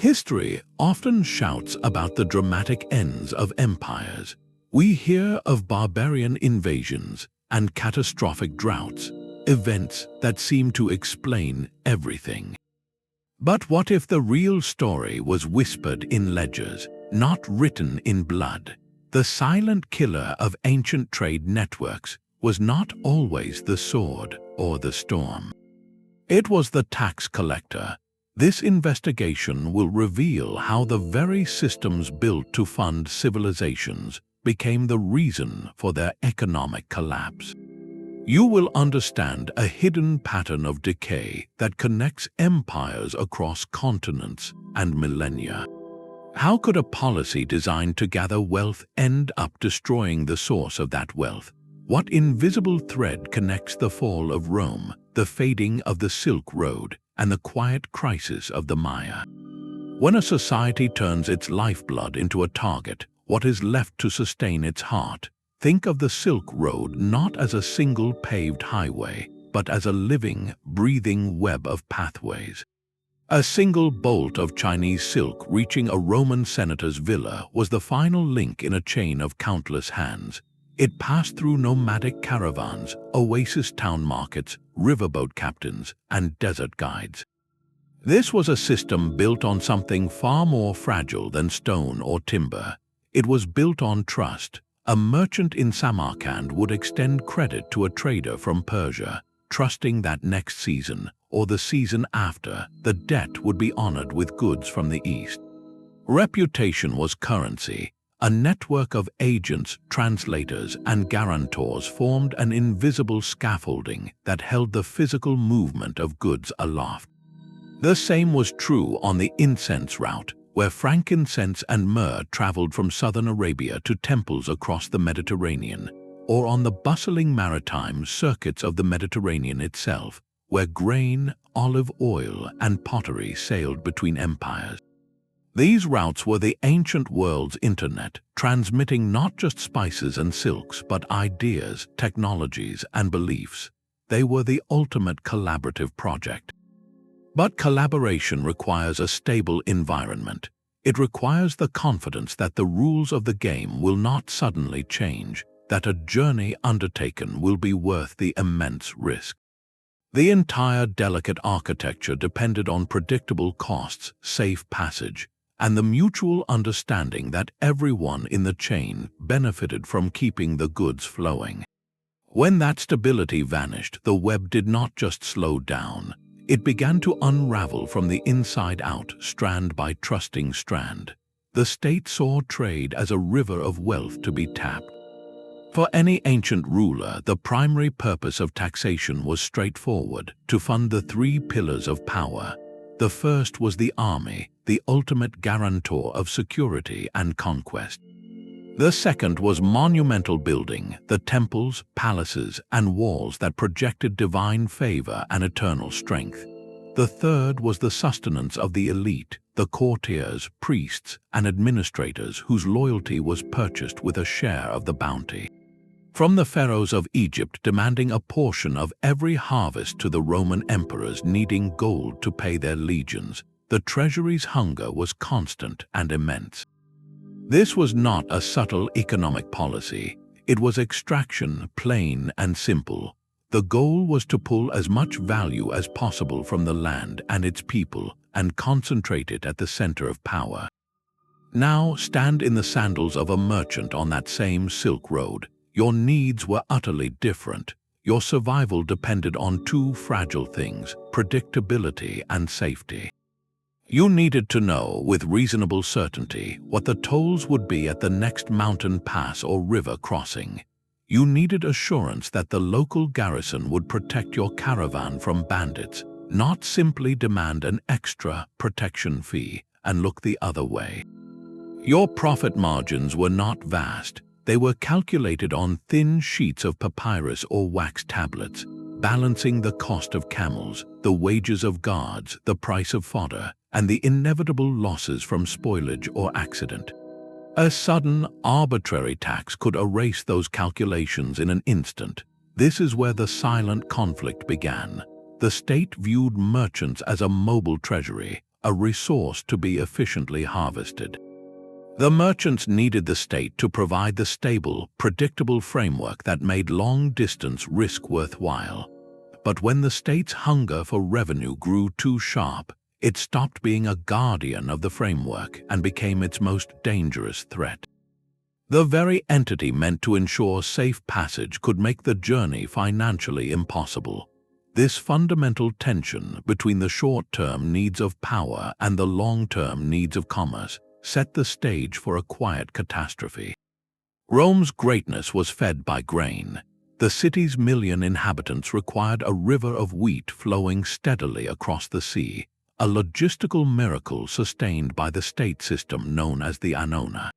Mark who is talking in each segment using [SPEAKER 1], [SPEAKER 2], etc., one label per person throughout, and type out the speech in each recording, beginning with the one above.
[SPEAKER 1] History often shouts about the dramatic ends of empires. We hear of barbarian invasions and catastrophic droughts, events that seem to explain everything. But what if the real story was whispered in ledgers, not written in blood? The silent killer of ancient trade networks was not always the sword or the storm. It was the tax collector. This investigation will reveal how the very systems built to fund civilizations became the reason for their economic collapse. You will understand a hidden pattern of decay that connects empires across continents and millennia. How could a policy designed to gather wealth end up destroying the source of that wealth? What invisible thread connects the fall of Rome, the fading of the Silk Road, and the quiet crisis of the Maya? When a society turns its lifeblood into a target, what is left to sustain its heart? Think of the Silk Road not as a single paved highway, but as a living, breathing web of pathways. A single bolt of Chinese silk reaching a Roman senator's villa was the final link in a chain of countless hands. It passed through nomadic caravans, oasis town markets, riverboat captains, and desert guides. This was a system built on something far more fragile than stone or timber. It was built on trust. A merchant in Samarkand would extend credit to a trader from Persia, trusting that next season, or the season after, the debt would be honored with goods from the East. Reputation was currency. A network of agents, translators, and guarantors formed an invisible scaffolding that held the physical movement of goods aloft. The same was true on the incense route, where frankincense and myrrh traveled from southern Arabia to temples across the Mediterranean, or on the bustling maritime circuits of the Mediterranean itself, where grain, olive oil, and pottery sailed between empires. These routes were the ancient world's internet, transmitting not just spices and silks, but ideas, technologies, and beliefs. They were the ultimate collaborative project. But collaboration requires a stable environment. It requires the confidence that the rules of the game will not suddenly change, that a journey undertaken will be worth the immense risk. The entire delicate architecture depended on predictable costs, safe passage, and the mutual understanding that everyone in the chain benefited from keeping the goods flowing. When that stability vanished, the web did not just slow down. It began to unravel from the inside out, strand by trusting strand. The state saw trade as a river of wealth to be tapped. For any ancient ruler, the primary purpose of taxation was straightforward: to fund the three pillars of power. The first was the army, the ultimate guarantor of security and conquest. The second was monumental building, the temples, palaces, and walls that projected divine favor and eternal strength. The third was the sustenance of the elite, the courtiers, priests, and administrators whose loyalty was purchased with a share of the bounty. From the pharaohs of Egypt demanding a portion of every harvest to the Roman emperors needing gold to pay their legions, the treasury's hunger was constant and immense. This was not a subtle economic policy. It was extraction, plain and simple. The goal was to pull as much value as possible from the land and its people and concentrate it at the center of power. Now stand in the sandals of a merchant on that same Silk Road. Your needs were utterly different. Your survival depended on two fragile things: predictability and safety. You needed to know with reasonable certainty what the tolls would be at the next mountain pass or river crossing. You needed assurance that the local garrison would protect your caravan from bandits, not simply demand an extra protection fee and look the other way. Your profit margins were not vast. They were calculated on thin sheets of papyrus or wax tablets, balancing the cost of camels, the wages of guards, the price of fodder, and the inevitable losses from spoilage or accident. A sudden, arbitrary tax could erase those calculations in an instant. This is where the silent conflict began. The state viewed merchants as a mobile treasury, a resource to be efficiently harvested. The merchants needed the state to provide the stable, predictable framework that made long-distance risk worthwhile. But when the state's hunger for revenue grew too sharp, it stopped being a guardian of the framework and became its most dangerous threat. The very entity meant to ensure safe passage could make the journey financially impossible. This fundamental tension between the short-term needs of power and the long-term needs of commerce set the stage for a quiet catastrophe. Rome's greatness was fed by grain. The city's 1,000,000 inhabitants required a river of wheat flowing steadily across the sea, a logistical miracle sustained by the state system known as the Annona.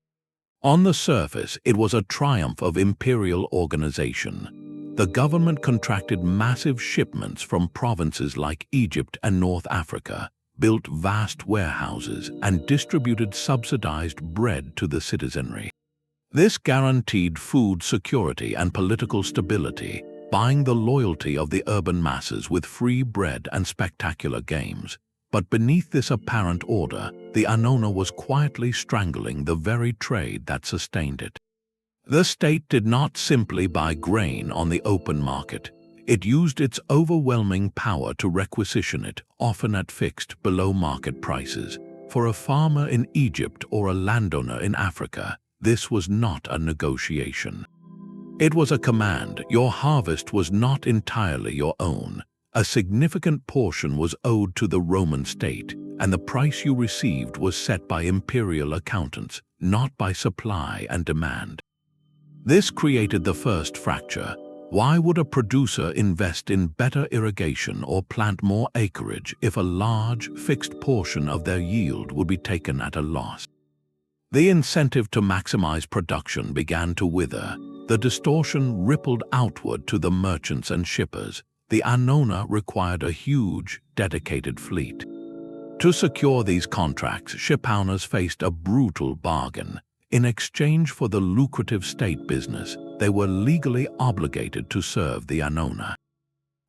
[SPEAKER 1] On the surface, it was a triumph of imperial organization. The government contracted massive shipments from provinces like Egypt and North Africa, built vast warehouses, and distributed subsidized bread to the citizenry. This guaranteed food security and political stability, buying the loyalty of the urban masses with free bread and spectacular games. But beneath this apparent order, the Annona was quietly strangling the very trade that sustained it. The state did not simply buy grain on the open market. It used its overwhelming power to requisition it, often at fixed, below-market prices. For a farmer in Egypt or a landowner in Africa, this was not a negotiation. It was a command. Your harvest was not entirely your own. A significant portion was owed to the Roman state, and the price you received was set by imperial accountants, not by supply and demand. This created the first fracture. Why would a producer invest in better irrigation or plant more acreage if a large, fixed portion of their yield would be taken at a loss? The incentive to maximize production began to wither. The distortion rippled outward to the merchants and shippers. The Annona required a huge, dedicated fleet. To secure these contracts, shipowners faced a brutal bargain. In exchange for the lucrative state business, they were legally obligated to serve the Annona.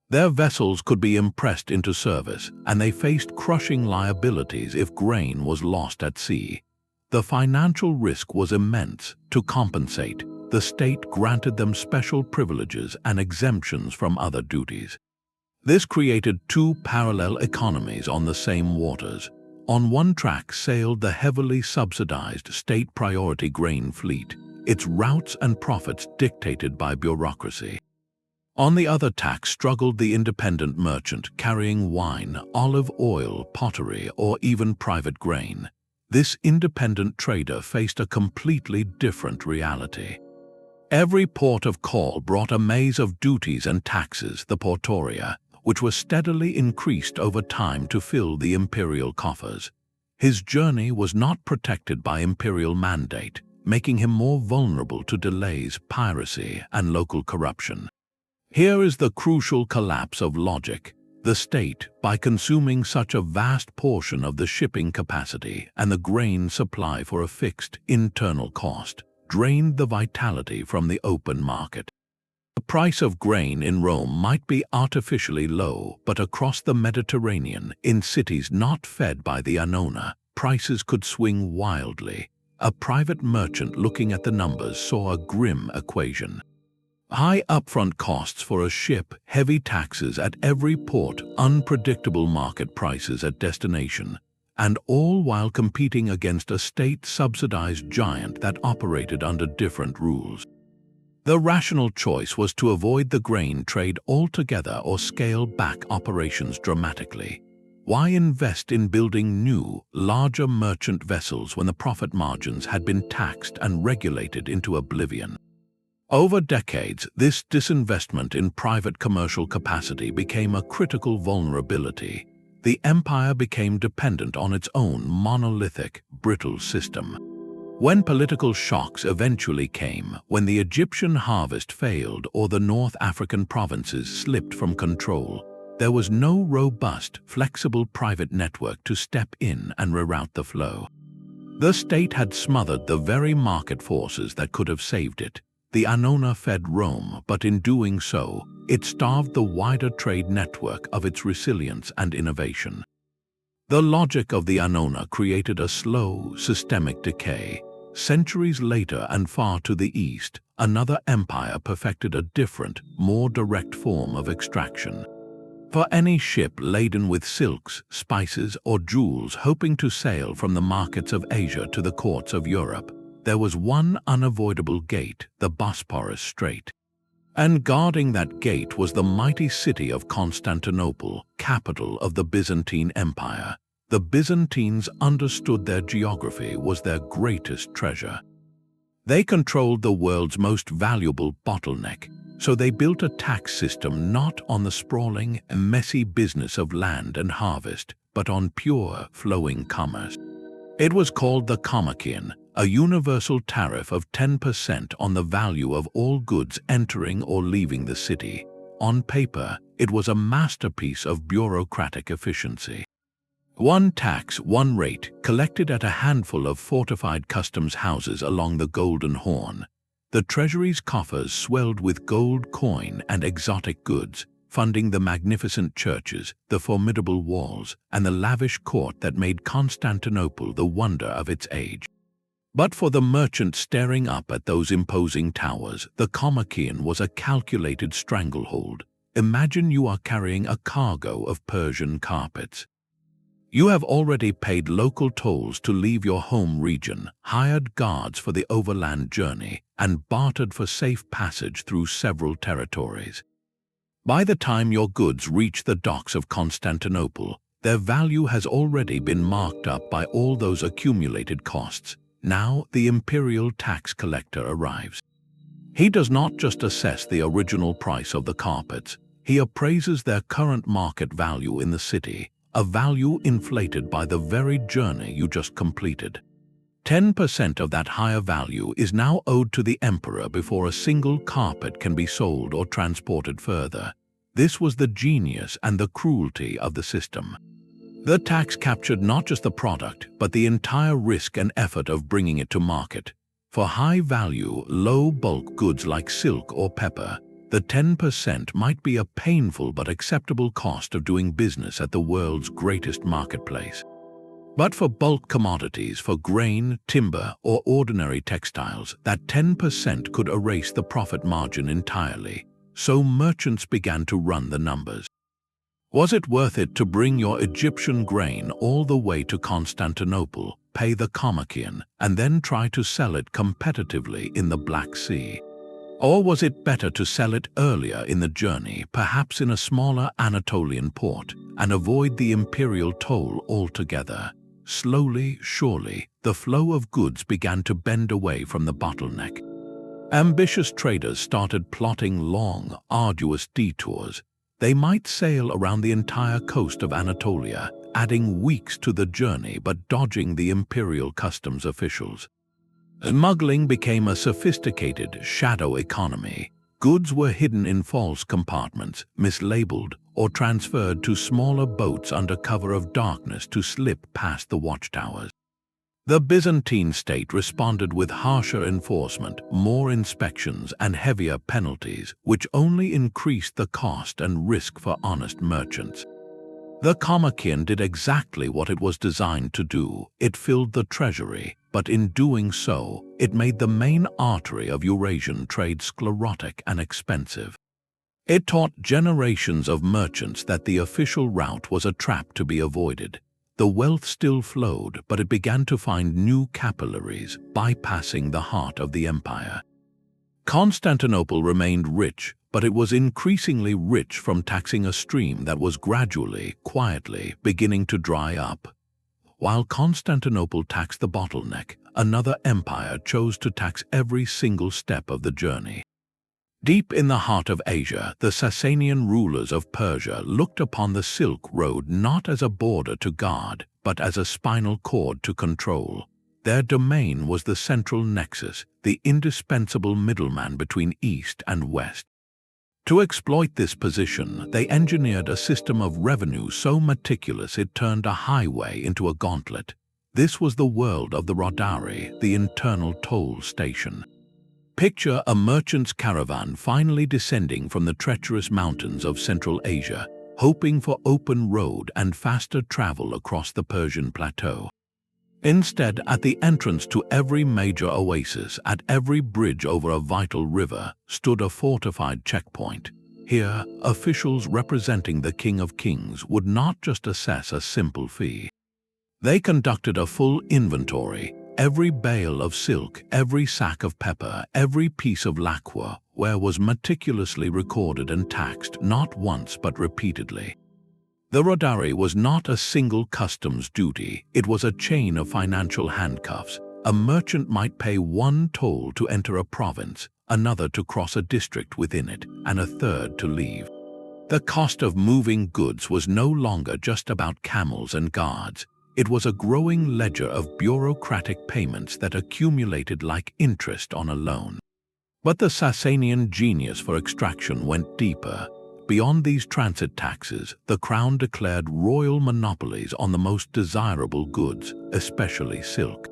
[SPEAKER 1] Their vessels could be impressed into service, and they faced crushing liabilities if grain was lost at sea. The financial risk was immense. To compensate, the state granted them special privileges and exemptions from other duties. This created two parallel economies on the same waters. On one track sailed the heavily subsidized state priority grain fleet, its routes and profits dictated by bureaucracy. On the other tack struggled the independent merchant carrying wine, olive oil, pottery, or even private grain. This independent trader faced a completely different reality. Every port of call brought a maze of duties and taxes, the portoria, which were steadily increased over time to fill the imperial coffers. His journey was not protected by imperial mandate, making him more vulnerable to delays, piracy, and local corruption. Here is the crucial collapse of logic. The state, by consuming such a vast portion of the shipping capacity and the grain supply for a fixed internal cost, drained the vitality from the open market. The price of grain in Rome might be artificially low, but across the Mediterranean, in cities not fed by the Annona, prices could swing wildly. A private merchant looking at the numbers saw a grim equation. High upfront costs for a ship, heavy taxes at every port, unpredictable market prices at destination, and all while competing against a state-subsidized giant that operated under different rules. The rational choice was to avoid the grain trade altogether or scale back operations dramatically. Why invest in building new, larger merchant vessels when the profit margins had been taxed and regulated into oblivion? Over decades, this disinvestment in private commercial capacity became a critical vulnerability. The empire became dependent on its own monolithic, brittle system. When political shocks eventually came, when the Egyptian harvest failed or the North African provinces slipped from control, there was no robust, flexible private network to step in and reroute the flow. The state had smothered the very market forces that could have saved it. The Annona fed Rome, but in doing so, it starved the wider trade network of its resilience and innovation. The logic of the Annona created a slow, systemic decay. Centuries later and far to the east, another empire perfected a different, more direct form of extraction. For any ship laden with silks, spices, or jewels hoping to sail from the markets of Asia to the courts of Europe, there was one unavoidable gate, the Bosporus Strait. And guarding that gate was the mighty city of Constantinople, capital of the Byzantine Empire. The Byzantines understood their geography was their greatest treasure. They controlled the world's most valuable bottleneck, so they built a tax system not on the sprawling, messy business of land and harvest, but on pure, flowing commerce. It was called the Kommerkion, a universal tariff of 10% on the value of all goods entering or leaving the city. On paper, it was a masterpiece of bureaucratic efficiency. One tax, one rate, collected at a handful of fortified customs houses along the Golden Horn. The treasury's coffers swelled with gold coin and exotic goods, funding the magnificent churches, the formidable walls, and the lavish court that made Constantinople the wonder of its age. But for the merchant staring up at those imposing towers, the Kommerkion was a calculated stranglehold. Imagine you are carrying a cargo of Persian carpets. You have already paid local tolls to leave your home region, hired guards for the overland journey, and bartered for safe passage through several territories. By the time your goods reach the docks of Constantinople, their value has already been marked up by all those accumulated costs. Now the imperial tax collector arrives. He does not just assess the original price of the carpets, he appraises their current market value in the city, a value inflated by the very journey you just completed. 10% of that higher value is now owed to the emperor before a single carpet can be sold or transported further. This was the genius and the cruelty of the system. The tax captured not just the product, but the entire risk and effort of bringing it to market. For high-value, low-bulk goods like silk or pepper, the 10% might be a painful but acceptable cost of doing business at the world's greatest marketplace. But for bulk commodities, for grain, timber, or ordinary textiles, that 10% could erase the profit margin entirely. So merchants began to run the numbers. Was it worth it to bring your Egyptian grain all the way to Constantinople, pay the Kommerkion, and then try to sell it competitively in the Black Sea? Or was it better to sell it earlier in the journey, perhaps in a smaller Anatolian port, and avoid the imperial toll altogether? Slowly, surely, the flow of goods began to bend away from the bottleneck. Ambitious traders started plotting long, arduous detours. They might sail around the entire coast of Anatolia, adding weeks to the journey but dodging the imperial customs officials. Smuggling became a sophisticated shadow economy. Goods were hidden in false compartments, mislabeled, or transferred to smaller boats under cover of darkness to slip past the watchtowers. The Byzantine state responded with harsher enforcement, more inspections, and heavier penalties, which only increased the cost and risk for honest merchants. The Kommerkion did exactly what it was designed to do. It filled the treasury, but in doing so, it made the main artery of Eurasian trade sclerotic and expensive. It taught generations of merchants that the official route was a trap to be avoided. The wealth still flowed, but it began to find new capillaries, bypassing the heart of the empire. Constantinople remained rich, but it was increasingly rich from taxing a stream that was gradually, quietly, beginning to dry up. While Constantinople taxed the bottleneck, another empire chose to tax every single step of the journey. Deep in the heart of Asia, the Sassanian rulers of Persia looked upon the Silk Road not as a border to guard, but as a spinal cord to control. Their domain was the central nexus, the indispensable middleman between East and West. To exploit this position, they engineered a system of revenue so meticulous it turned a highway into a gauntlet. This was the world of the Rodari, the internal toll station. Picture a merchant's caravan finally descending from the treacherous mountains of Central Asia, hoping for open road and faster travel across the Persian plateau. Instead, at the entrance to every major oasis, at every bridge over a vital river, stood a fortified checkpoint. Here, officials representing the King of Kings would not just assess a simple fee. They conducted a full inventory. Every bale of silk, every sack of pepper, every piece of lacquer was meticulously recorded and taxed, not once but repeatedly. The rodari was not a single customs duty, it was a chain of financial handcuffs. A merchant might pay one toll to enter a province, another to cross a district within it, and a third to leave. The cost of moving goods was no longer just about camels and guards. It was a growing ledger of bureaucratic payments that accumulated like interest on a loan. But the Sassanian genius for extraction went deeper. Beyond these transit taxes, the crown declared royal monopolies on the most desirable goods, especially silk.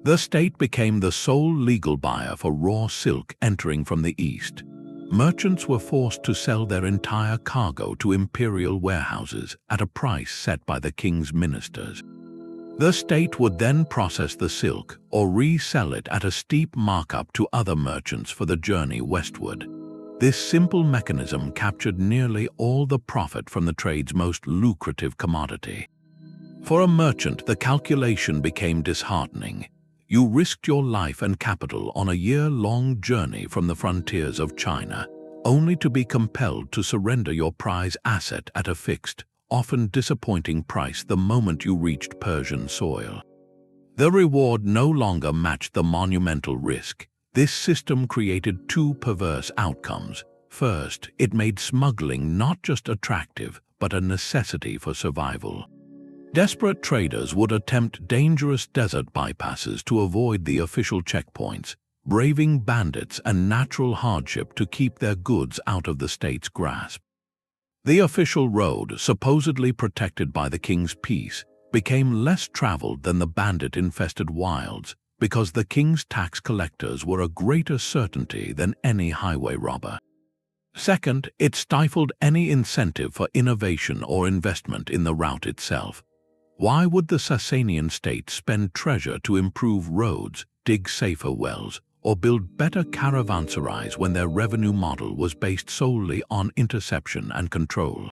[SPEAKER 1] The state became the sole legal buyer for raw silk entering from the east. Merchants were forced to sell their entire cargo to imperial warehouses at a price set by the king's ministers. The state would then process the silk or resell it at a steep markup to other merchants for the journey westward. This simple mechanism captured nearly all the profit from the trade's most lucrative commodity. For a merchant, the calculation became disheartening. You risked your life and capital on a year-long journey from the frontiers of China, only to be compelled to surrender your prize asset at a fixed, often disappointing price the moment you reached Persian soil. The reward no longer matched the monumental risk. This system created two perverse outcomes. First, it made smuggling not just attractive, but a necessity for survival. Desperate traders would attempt dangerous desert bypasses to avoid the official checkpoints, braving bandits and natural hardship to keep their goods out of the state's grasp. The official road, supposedly protected by the king's peace, became less traveled than the bandit-infested wilds because the king's tax collectors were a greater certainty than any highway robber. Second, it stifled any incentive for innovation or investment in the route itself. Why would the Sassanian state spend treasure to improve roads, dig safer wells, or build better caravanserais when their revenue model was based solely on interception and control?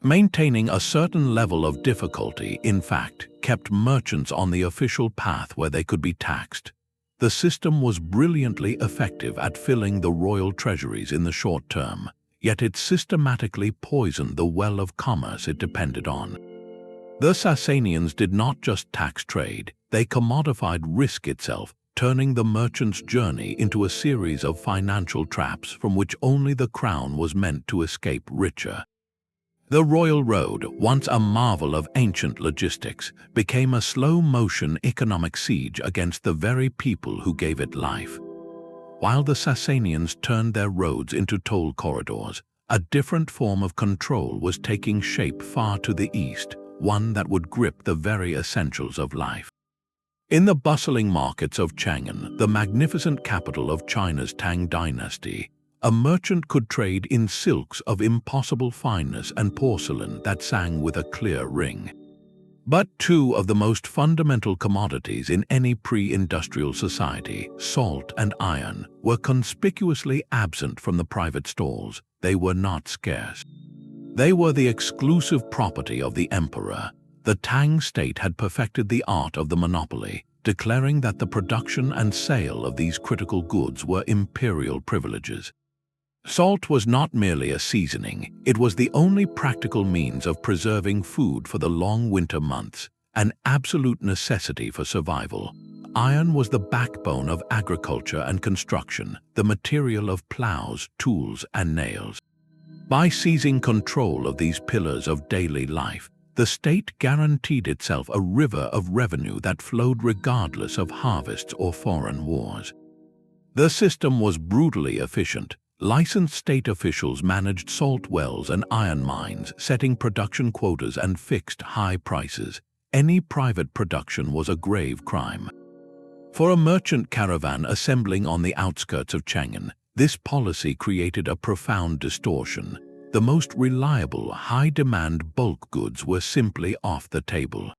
[SPEAKER 1] Maintaining a certain level of difficulty, in fact, kept merchants on the official path where they could be taxed. The system was brilliantly effective at filling the royal treasuries in the short term, yet it systematically poisoned the well of commerce it depended on. The Sassanians did not just tax trade, they commodified risk itself, turning the merchant's journey into a series of financial traps from which only the crown was meant to escape richer. The royal road, once a marvel of ancient logistics, became a slow-motion economic siege against the very people who gave it life. While the Sassanians turned their roads into toll corridors, a different form of control was taking shape far to the east, one that would grip the very essentials of life. In the bustling markets of Chang'an, the magnificent capital of China's Tang Dynasty, a merchant could trade in silks of impossible fineness and porcelain that sang with a clear ring. But two of the most fundamental commodities in any pre-industrial society, salt and iron, were conspicuously absent from the private stalls. They were not scarce. They were the exclusive property of the emperor. The Tang state had perfected the art of the monopoly, declaring that the production and sale of these critical goods were imperial privileges. Salt was not merely a seasoning, it was the only practical means of preserving food for the long winter months, an absolute necessity for survival. Iron was the backbone of agriculture and construction, the material of plows, tools, and nails. By seizing control of these pillars of daily life, the state guaranteed itself a river of revenue that flowed regardless of harvests or foreign wars. The system was brutally efficient. Licensed state officials managed salt wells and iron mines, setting production quotas and fixed high prices. Any private production was a grave crime. For a merchant caravan assembling on the outskirts of Chang'an, this policy created a profound distortion. the most reliable, high-demand bulk goods were simply off the table.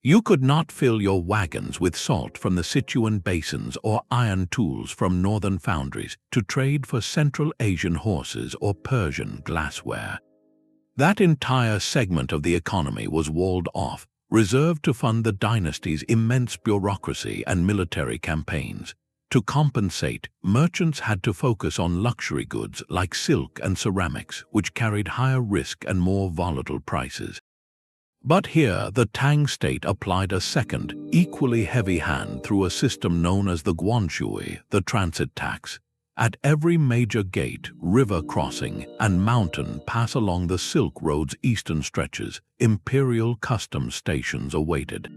[SPEAKER 1] You could not fill your wagons with salt from the Sichuan basins or iron tools from northern foundries to trade for Central Asian horses or Persian glassware. That entire segment of the economy was walled off, reserved to fund the dynasty's immense bureaucracy and military campaigns. To compensate, merchants had to focus on luxury goods like silk and ceramics, which carried higher risk and more volatile prices. But here, the Tang state applied a second, equally heavy hand through a system known as the guanshui, the transit tax. At every major gate, river crossing, and mountain pass along the Silk Road's eastern stretches, imperial customs stations awaited.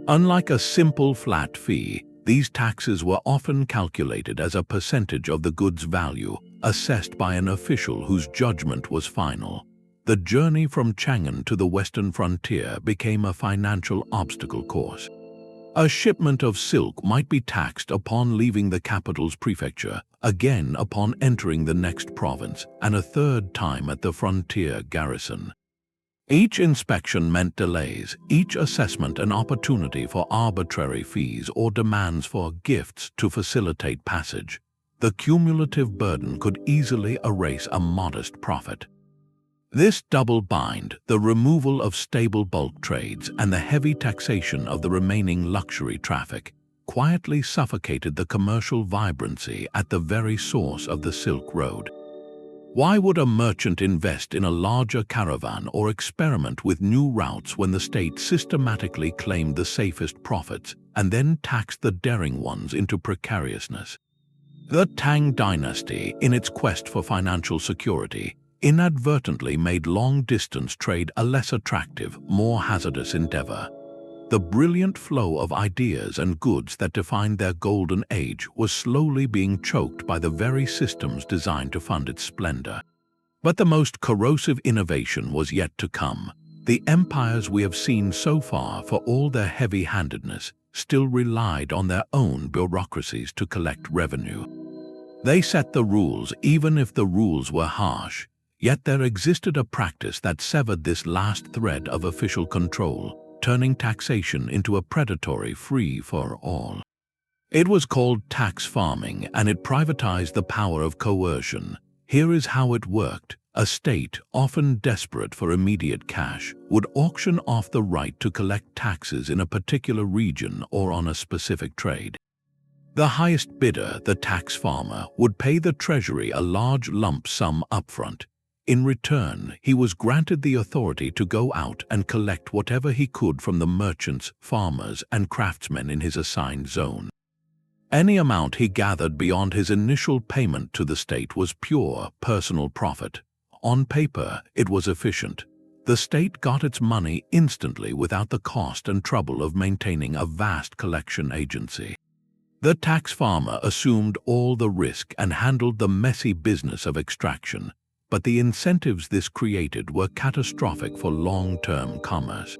[SPEAKER 1] Unlike a simple flat fee, these taxes were often calculated as a percentage of the goods' value, assessed by an official whose judgment was final. The journey from Chang'an to the western frontier became a financial obstacle course. A shipment of silk might be taxed upon leaving the capital's prefecture, again upon entering the next province, and a third time at the frontier garrison. Each inspection meant delays, each assessment an opportunity for arbitrary fees or demands for gifts to facilitate passage. The cumulative burden could easily erase a modest profit. This double bind, the removal of stable bulk trades and the heavy taxation of the remaining luxury traffic, quietly suffocated the commercial vibrancy at the very source of the Silk Road. Why would a merchant invest in a larger caravan or experiment with new routes when the state systematically claimed the safest profits and then taxed the daring ones into precariousness? The Tang dynasty, in its quest for financial security, inadvertently made long-distance trade a less attractive, more hazardous endeavor. The brilliant flow of ideas and goods that defined their golden age was slowly being choked by the very systems designed to fund its splendor. But the most corrosive innovation was yet to come. The empires we have seen so far, for all their heavy-handedness, still relied on their own bureaucracies to collect revenue. They set the rules, even if the rules were harsh. Yet there existed a practice that severed this last thread of official control, turning taxation into a predatory free-for-all. It was called tax farming, and it privatized the power of coercion. Here is how it worked. A state, often desperate for immediate cash, would auction off the right to collect taxes in a particular region or on a specific trade. The highest bidder, the tax farmer, would pay the treasury a large lump sum upfront. In return, he was granted the authority to go out and collect whatever he could from the merchants, farmers, and craftsmen in his assigned zone. Any amount he gathered beyond his initial payment to the state was pure personal profit. On paper, it was efficient. The state got its money instantly without the cost and trouble of maintaining a vast collection agency. The tax farmer assumed all the risk and handled the messy business of extraction. But the incentives this created were catastrophic for long-term commerce.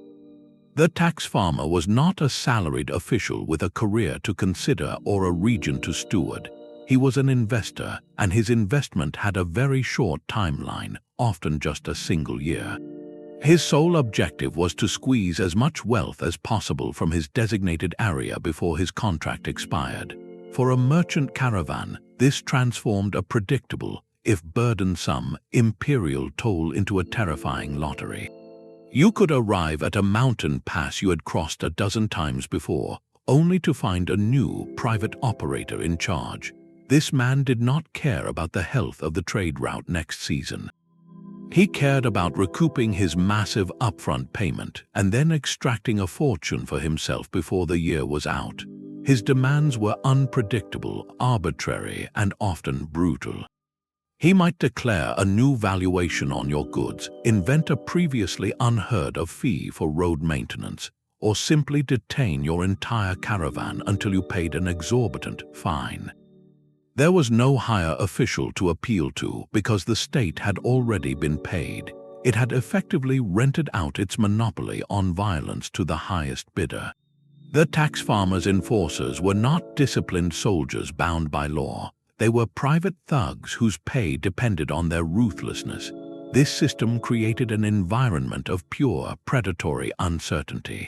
[SPEAKER 1] The tax farmer was not a salaried official with a career to consider or a region to steward. He was an investor, and his investment had a very short timeline, often just a single year. His sole objective was to squeeze as much wealth as possible from his designated area before his contract expired. For a merchant caravan, this transformed a predictable, if burdensome, imperial toll into a terrifying lottery. You could arrive at a mountain pass you had crossed a dozen times before, only to find a new private operator in charge. This man did not care about the health of the trade route next season. He cared about recouping his massive upfront payment and then extracting a fortune for himself before the year was out. His demands were unpredictable, arbitrary, and often brutal. He might declare a new valuation on your goods, invent a previously unheard of fee for road maintenance, or simply detain your entire caravan until you paid an exorbitant fine. There was no higher official to appeal to because the state had already been paid. It had effectively rented out its monopoly on violence to the highest bidder. The tax farmers' enforcers were not disciplined soldiers bound by law. They were private thugs whose pay depended on their ruthlessness. This system created an environment of pure predatory uncertainty.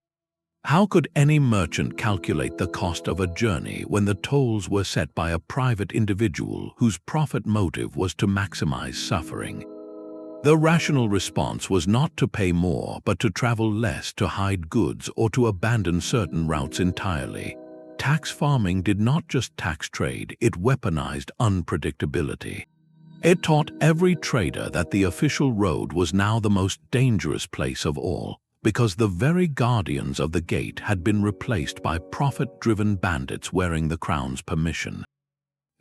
[SPEAKER 1] How could any merchant calculate the cost of a journey when the tolls were set by a private individual whose profit motive was to maximize suffering? The rational response was not to pay more but to travel less, to hide goods, or to abandon certain routes entirely. Tax farming did not just tax trade, it weaponized unpredictability. It taught every trader that the official road was now the most dangerous place of all, because the very guardians of the gate had been replaced by profit-driven bandits wearing the crown's permission.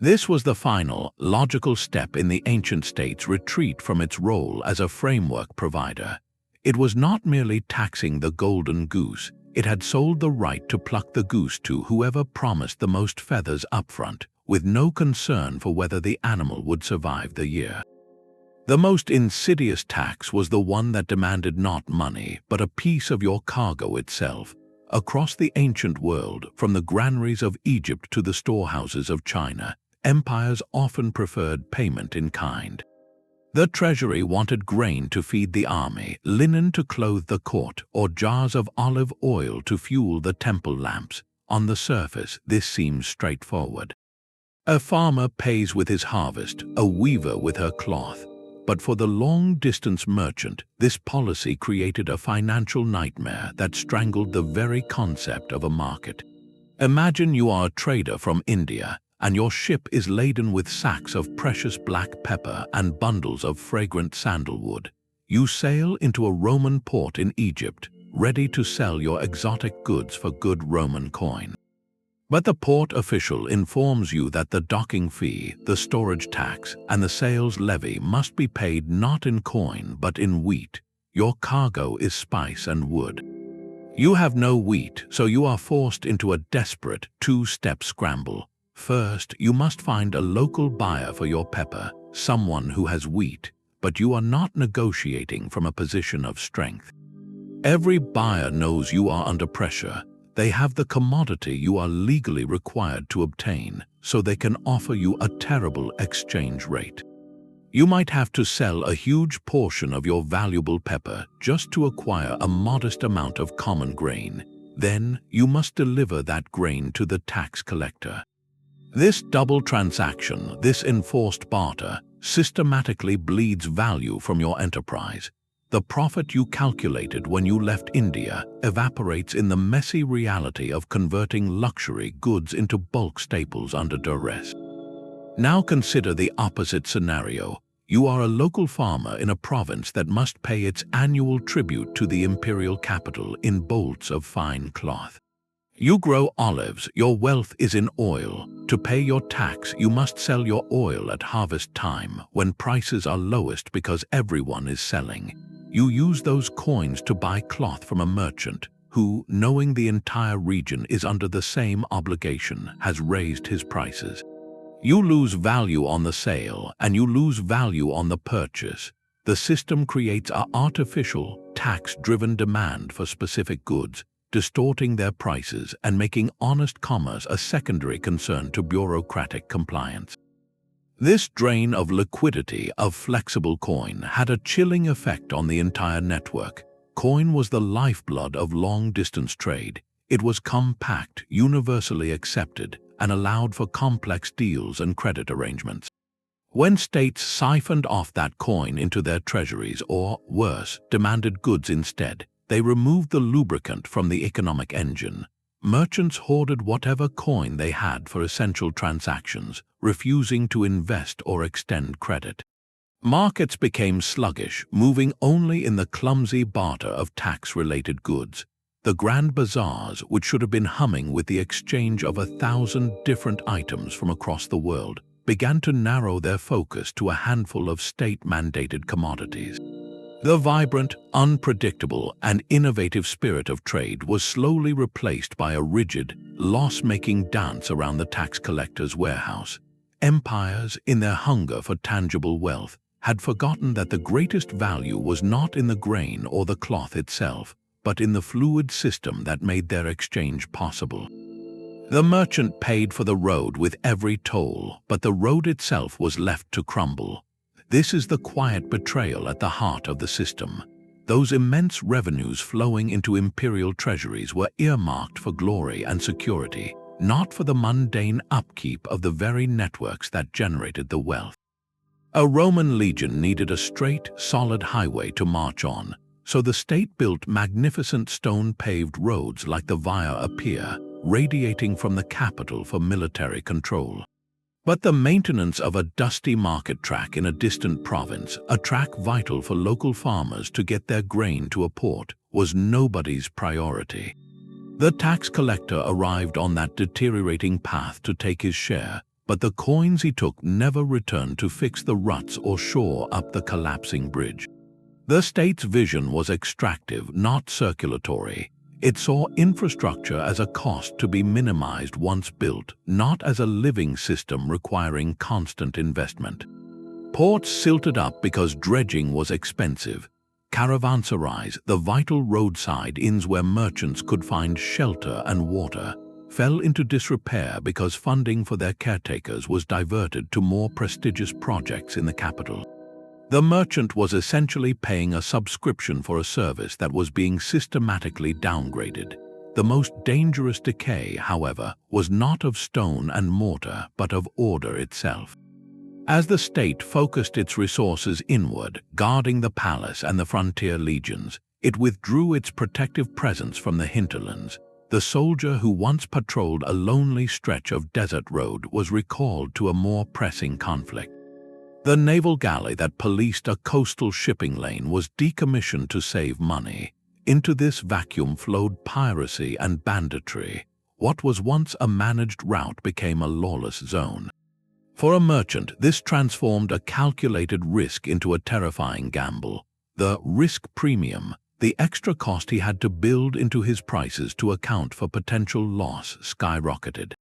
[SPEAKER 1] This was the final, logical step in the ancient state's retreat from its role as a framework provider. It was not merely taxing the golden goose, it had sold the right to pluck the goose to whoever promised the most feathers upfront, with no concern for whether the animal would survive the year. The most insidious tax was the one that demanded not money, but a piece of your cargo itself. Across the ancient world, from the granaries of Egypt to the storehouses of China, empires often preferred payment in kind. The treasury wanted grain to feed the army, linen to clothe the court, or jars of olive oil to fuel the temple lamps. On the surface, this seems straightforward. A farmer pays with his harvest, a weaver with her cloth. But for the long-distance merchant, this policy created a financial nightmare that strangled the very concept of a market. Imagine you are a trader from India, and your ship is laden with sacks of precious black pepper and bundles of fragrant sandalwood. You sail into a Roman port in Egypt, ready to sell your exotic goods for good Roman coin. But the port official informs you that the docking fee, the storage tax, and the sales levy must be paid not in coin but in wheat. Your cargo is spice and wood. You have no wheat, so you are forced into a desperate two-step scramble. First, you must find a local buyer for your pepper, someone who has wheat, but you are not negotiating from a position of strength. Every buyer knows you are under pressure. They have the commodity you are legally required to obtain, so they can offer you a terrible exchange rate. You might have to sell a huge portion of your valuable pepper just to acquire a modest amount of common grain. Then, you must deliver that grain to the tax collector. This double transaction, this enforced barter, systematically bleeds value from your enterprise. The profit you calculated when you left India evaporates in the messy reality of converting luxury goods into bulk staples under duress. Now consider the opposite scenario. You are a local farmer in a province that must pay its annual tribute to the imperial capital in bolts of fine cloth. You grow olives, your wealth is in oil. To pay your tax, you must sell your oil at harvest time, when prices are lowest because everyone is selling. You use those coins to buy cloth from a merchant who, knowing the entire region is under the same obligation, has raised his prices. You lose value on the sale, and you lose value on the purchase. The system creates an artificial, tax-driven demand for specific goods, distorting their prices and making honest commerce a secondary concern to bureaucratic compliance. This drain of liquidity of flexible coin had a chilling effect on the entire network. Coin was the lifeblood of long-distance trade. It was compact, universally accepted, and allowed for complex deals and credit arrangements. When states siphoned off that coin into their treasuries or, worse, demanded goods instead, they removed the lubricant from the economic engine. Merchants hoarded whatever coin they had for essential transactions, refusing to invest or extend credit. Markets became sluggish, moving only in the clumsy barter of tax-related goods. The grand bazaars, which should have been humming with the exchange of 1,000 different items from across the world, began to narrow their focus to a handful of state-mandated commodities. The vibrant, unpredictable, and innovative spirit of trade was slowly replaced by a rigid, loss-making dance around the tax collector's warehouse. Empires, in their hunger for tangible wealth, had forgotten that the greatest value was not in the grain or the cloth itself, but in the fluid system that made their exchange possible. The merchant paid for the road with every toll, but the road itself was left to crumble. This is the quiet betrayal at the heart of the system. Those immense revenues flowing into imperial treasuries were earmarked for glory and security, not for the mundane upkeep of the very networks that generated the wealth. A Roman legion needed a straight, solid highway to march on, so the state built magnificent stone-paved roads like the Via Appia, radiating from the capital for military control. But the maintenance of a dusty market track in a distant province, a track vital for local farmers to get their grain to a port, was nobody's priority. The tax collector arrived on that deteriorating path to take his share, but the coins he took never returned to fix the ruts or shore up the collapsing bridge. The state's vision was extractive, not circulatory. It saw infrastructure as a cost to be minimized once built, not as a living system requiring constant investment. Ports silted up because dredging was expensive. Caravanserais, the vital roadside inns where merchants could find shelter and water, fell into disrepair because funding for their caretakers was diverted to more prestigious projects in the capital. The merchant was essentially paying a subscription for a service that was being systematically downgraded. The most dangerous decay, however, was not of stone and mortar, but of order itself. As the state focused its resources inward, guarding the palace and the frontier legions, it withdrew its protective presence from the hinterlands. The soldier who once patrolled a lonely stretch of desert road was recalled to a more pressing conflict. The naval galley that policed a coastal shipping lane was decommissioned to save money. Into this vacuum flowed piracy and banditry. What was once a managed route became a lawless zone. For a merchant, this transformed a calculated risk into a terrifying gamble. The risk premium, the extra cost he had to build into his prices to account for potential loss, skyrocketed.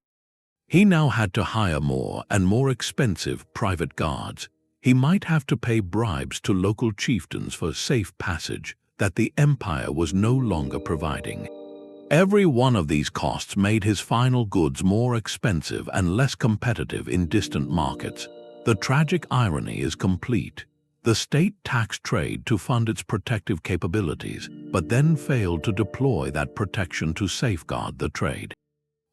[SPEAKER 1] He now had to hire more and more expensive private guards. He might have to pay bribes to local chieftains for safe passage that the empire was no longer providing. Every one of these costs made his final goods more expensive and less competitive in distant markets. The tragic irony is complete. The state taxed trade to fund its protective capabilities, but then failed to deploy that protection to safeguard the trade.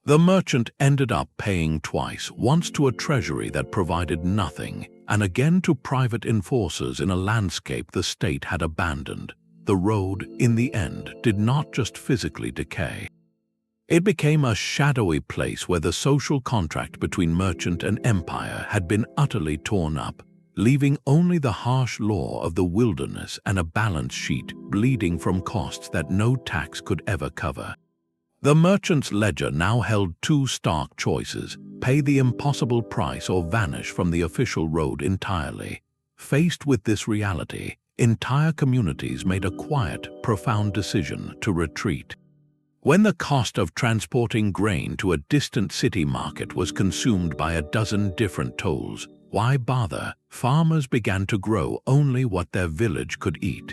[SPEAKER 1] The merchant ended up paying twice, once to a treasury that provided nothing, and again to private enforcers in a landscape the state had abandoned. The road, in the end, did not just physically decay. It became a shadowy place where the social contract between merchant and empire had been utterly torn up, leaving only the harsh law of the wilderness and a balance sheet bleeding from costs that no tax could ever cover. The merchant's ledger now held two stark choices: pay the impossible price or vanish from the official road entirely. Faced with this reality, entire communities made a quiet, profound decision to retreat. When the cost of transporting grain to a distant city market was consumed by a dozen different tolls, why bother? Farmers began to grow only what their village could eat.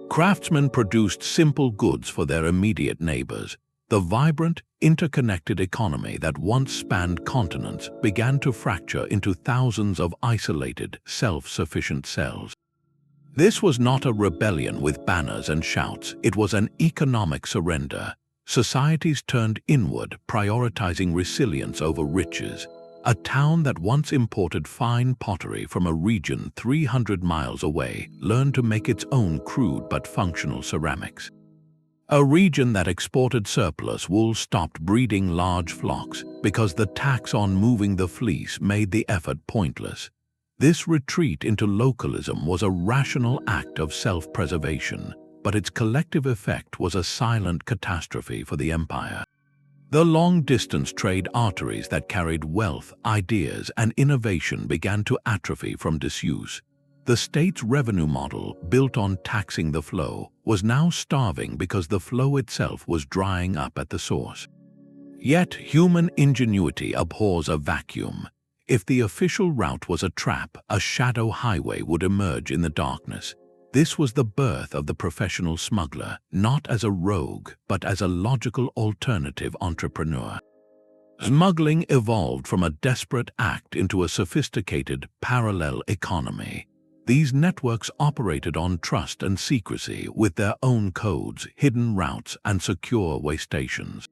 [SPEAKER 1] Craftsmen produced simple goods for their immediate neighbors. The vibrant, interconnected economy that once spanned continents began to fracture into thousands of isolated, self-sufficient cells. This was not a rebellion with banners and shouts, it was an economic surrender. Societies turned inward, prioritizing resilience over riches. A town that once imported fine pottery from a region 300 miles away learned to make its own crude but functional ceramics. A region that exported surplus wool stopped breeding large flocks because the tax on moving the fleece made the effort pointless. This retreat into localism was a rational act of self-preservation, but its collective effect was a silent catastrophe for the empire. The long-distance trade arteries that carried wealth, ideas, and innovation began to atrophy from disuse. The state's revenue model, built on taxing the flow, was now starving because the flow itself was drying up at the source. Yet human ingenuity abhors a vacuum. If the official route was a trap, a shadow highway would emerge in the darkness. This was the birth of the professional smuggler, not as a rogue, but as a logical alternative entrepreneur. Smuggling evolved from a desperate act into a sophisticated, parallel economy. These networks operated on trust and secrecy with their own codes, hidden routes, and secure way stations.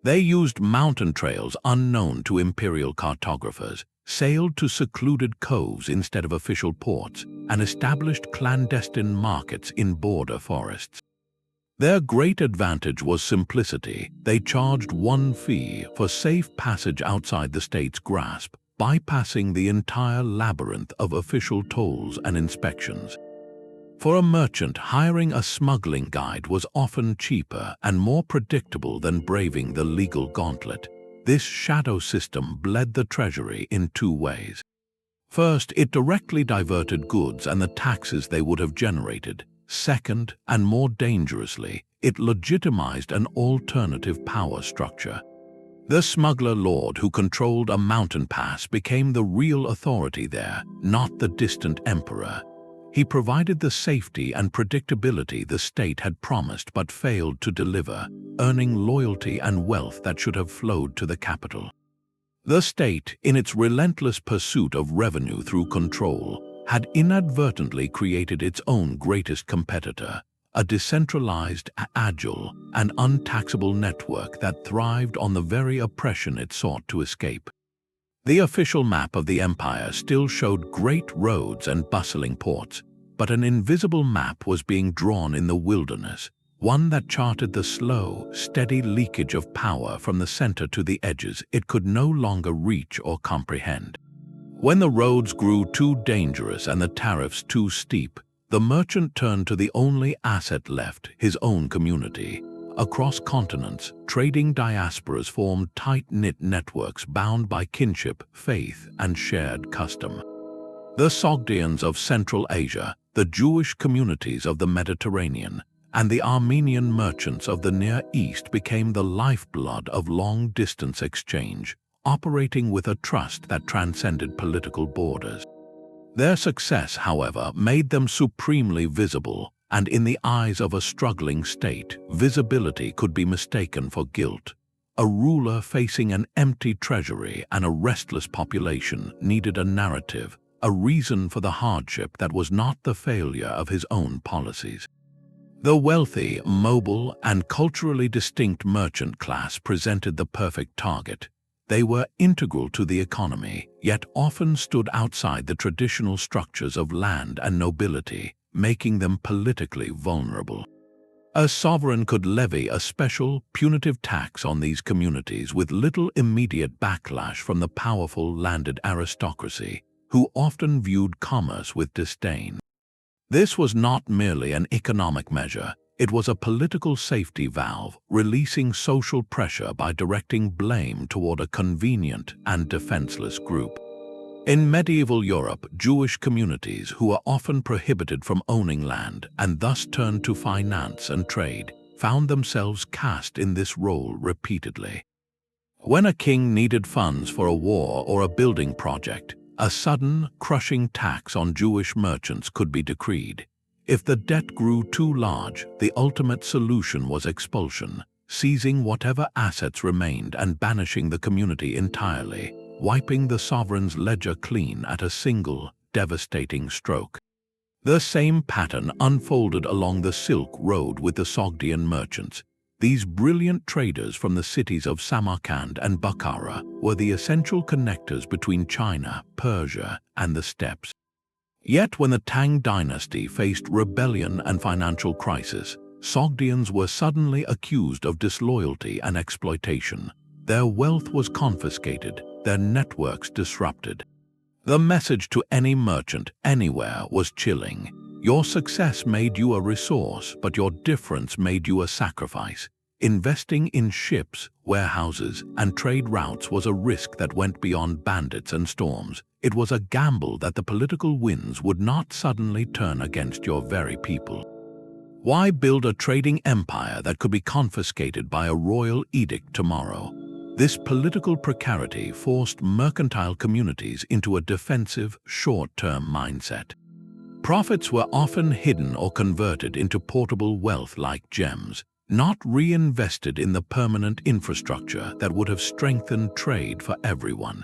[SPEAKER 1] They used mountain trails unknown to imperial cartographers, sailed to secluded coves instead of official ports, and established clandestine markets in border forests. Their great advantage was simplicity. They charged one fee for safe passage outside the state's grasp, bypassing the entire labyrinth of official tolls and inspections. For a merchant, hiring a smuggling guide was often cheaper and more predictable than braving the legal gauntlet. This shadow system bled the treasury in two ways. First, it directly diverted goods and the taxes they would have generated. Second, and more dangerously, it legitimized an alternative power structure. The smuggler lord who controlled a mountain pass became the real authority there, not the distant emperor. He provided the safety and predictability the state had promised but failed to deliver, earning loyalty and wealth that should have flowed to the capital. The state, in its relentless pursuit of revenue through control, had inadvertently created its own greatest competitor, a decentralized, agile, and untaxable network that thrived on the very oppression it sought to escape. The official map of the empire still showed great roads and bustling ports, but an invisible map was being drawn in the wilderness, one that charted the slow, steady leakage of power from the center to the edges it could no longer reach or comprehend. When the roads grew too dangerous and the tariffs too steep, the merchant turned to the only asset left, his own community. Across continents, trading diasporas formed tight-knit networks bound by kinship, faith, and shared custom. The Sogdians of Central Asia, the Jewish communities of the Mediterranean, and the Armenian merchants of the Near East became the lifeblood of long-distance exchange, operating with a trust that transcended political borders. Their success, however, made them supremely visible, and in the eyes of a struggling state, visibility could be mistaken for guilt. A ruler facing an empty treasury and a restless population needed a narrative, a reason for the hardship that was not the failure of his own policies. The wealthy, mobile, and culturally distinct merchant class presented the perfect target. They were integral to the economy, yet often stood outside the traditional structures of land and nobility, making them politically vulnerable. A sovereign could levy a special, punitive tax on these communities with little immediate backlash from the powerful landed aristocracy, who often viewed commerce with disdain. This was not merely an economic measure. It was a political safety valve, releasing social pressure by directing blame toward a convenient and defenseless group. In medieval Europe, Jewish communities, who were often prohibited from owning land and thus turned to finance and trade, found themselves cast in this role repeatedly. When a king needed funds for a war or a building project, a sudden, crushing tax on Jewish merchants could be decreed. If the debt grew too large, the ultimate solution was expulsion, seizing whatever assets remained and banishing the community entirely, wiping the sovereign's ledger clean at a single, devastating stroke. The same pattern unfolded along the Silk Road with the Sogdian merchants. These brilliant traders from the cities of Samarkand and Bukhara were the essential connectors between China, Persia, and the steppes. Yet when the Tang dynasty faced rebellion and financial crisis, Sogdians were suddenly accused of disloyalty and exploitation. Their wealth was confiscated, their networks disrupted. The message to any merchant anywhere was chilling. Your success made you a resource, but your difference made you a sacrifice. Investing in ships, warehouses, and trade routes was a risk that went beyond bandits and storms. It was a gamble that the political winds would not suddenly turn against your very people. Why build a trading empire that could be confiscated by a royal edict tomorrow? This political precarity forced mercantile communities into a defensive, short-term mindset. Profits were often hidden or converted into portable wealth like gems, not reinvested in the permanent infrastructure that would have strengthened trade for everyone.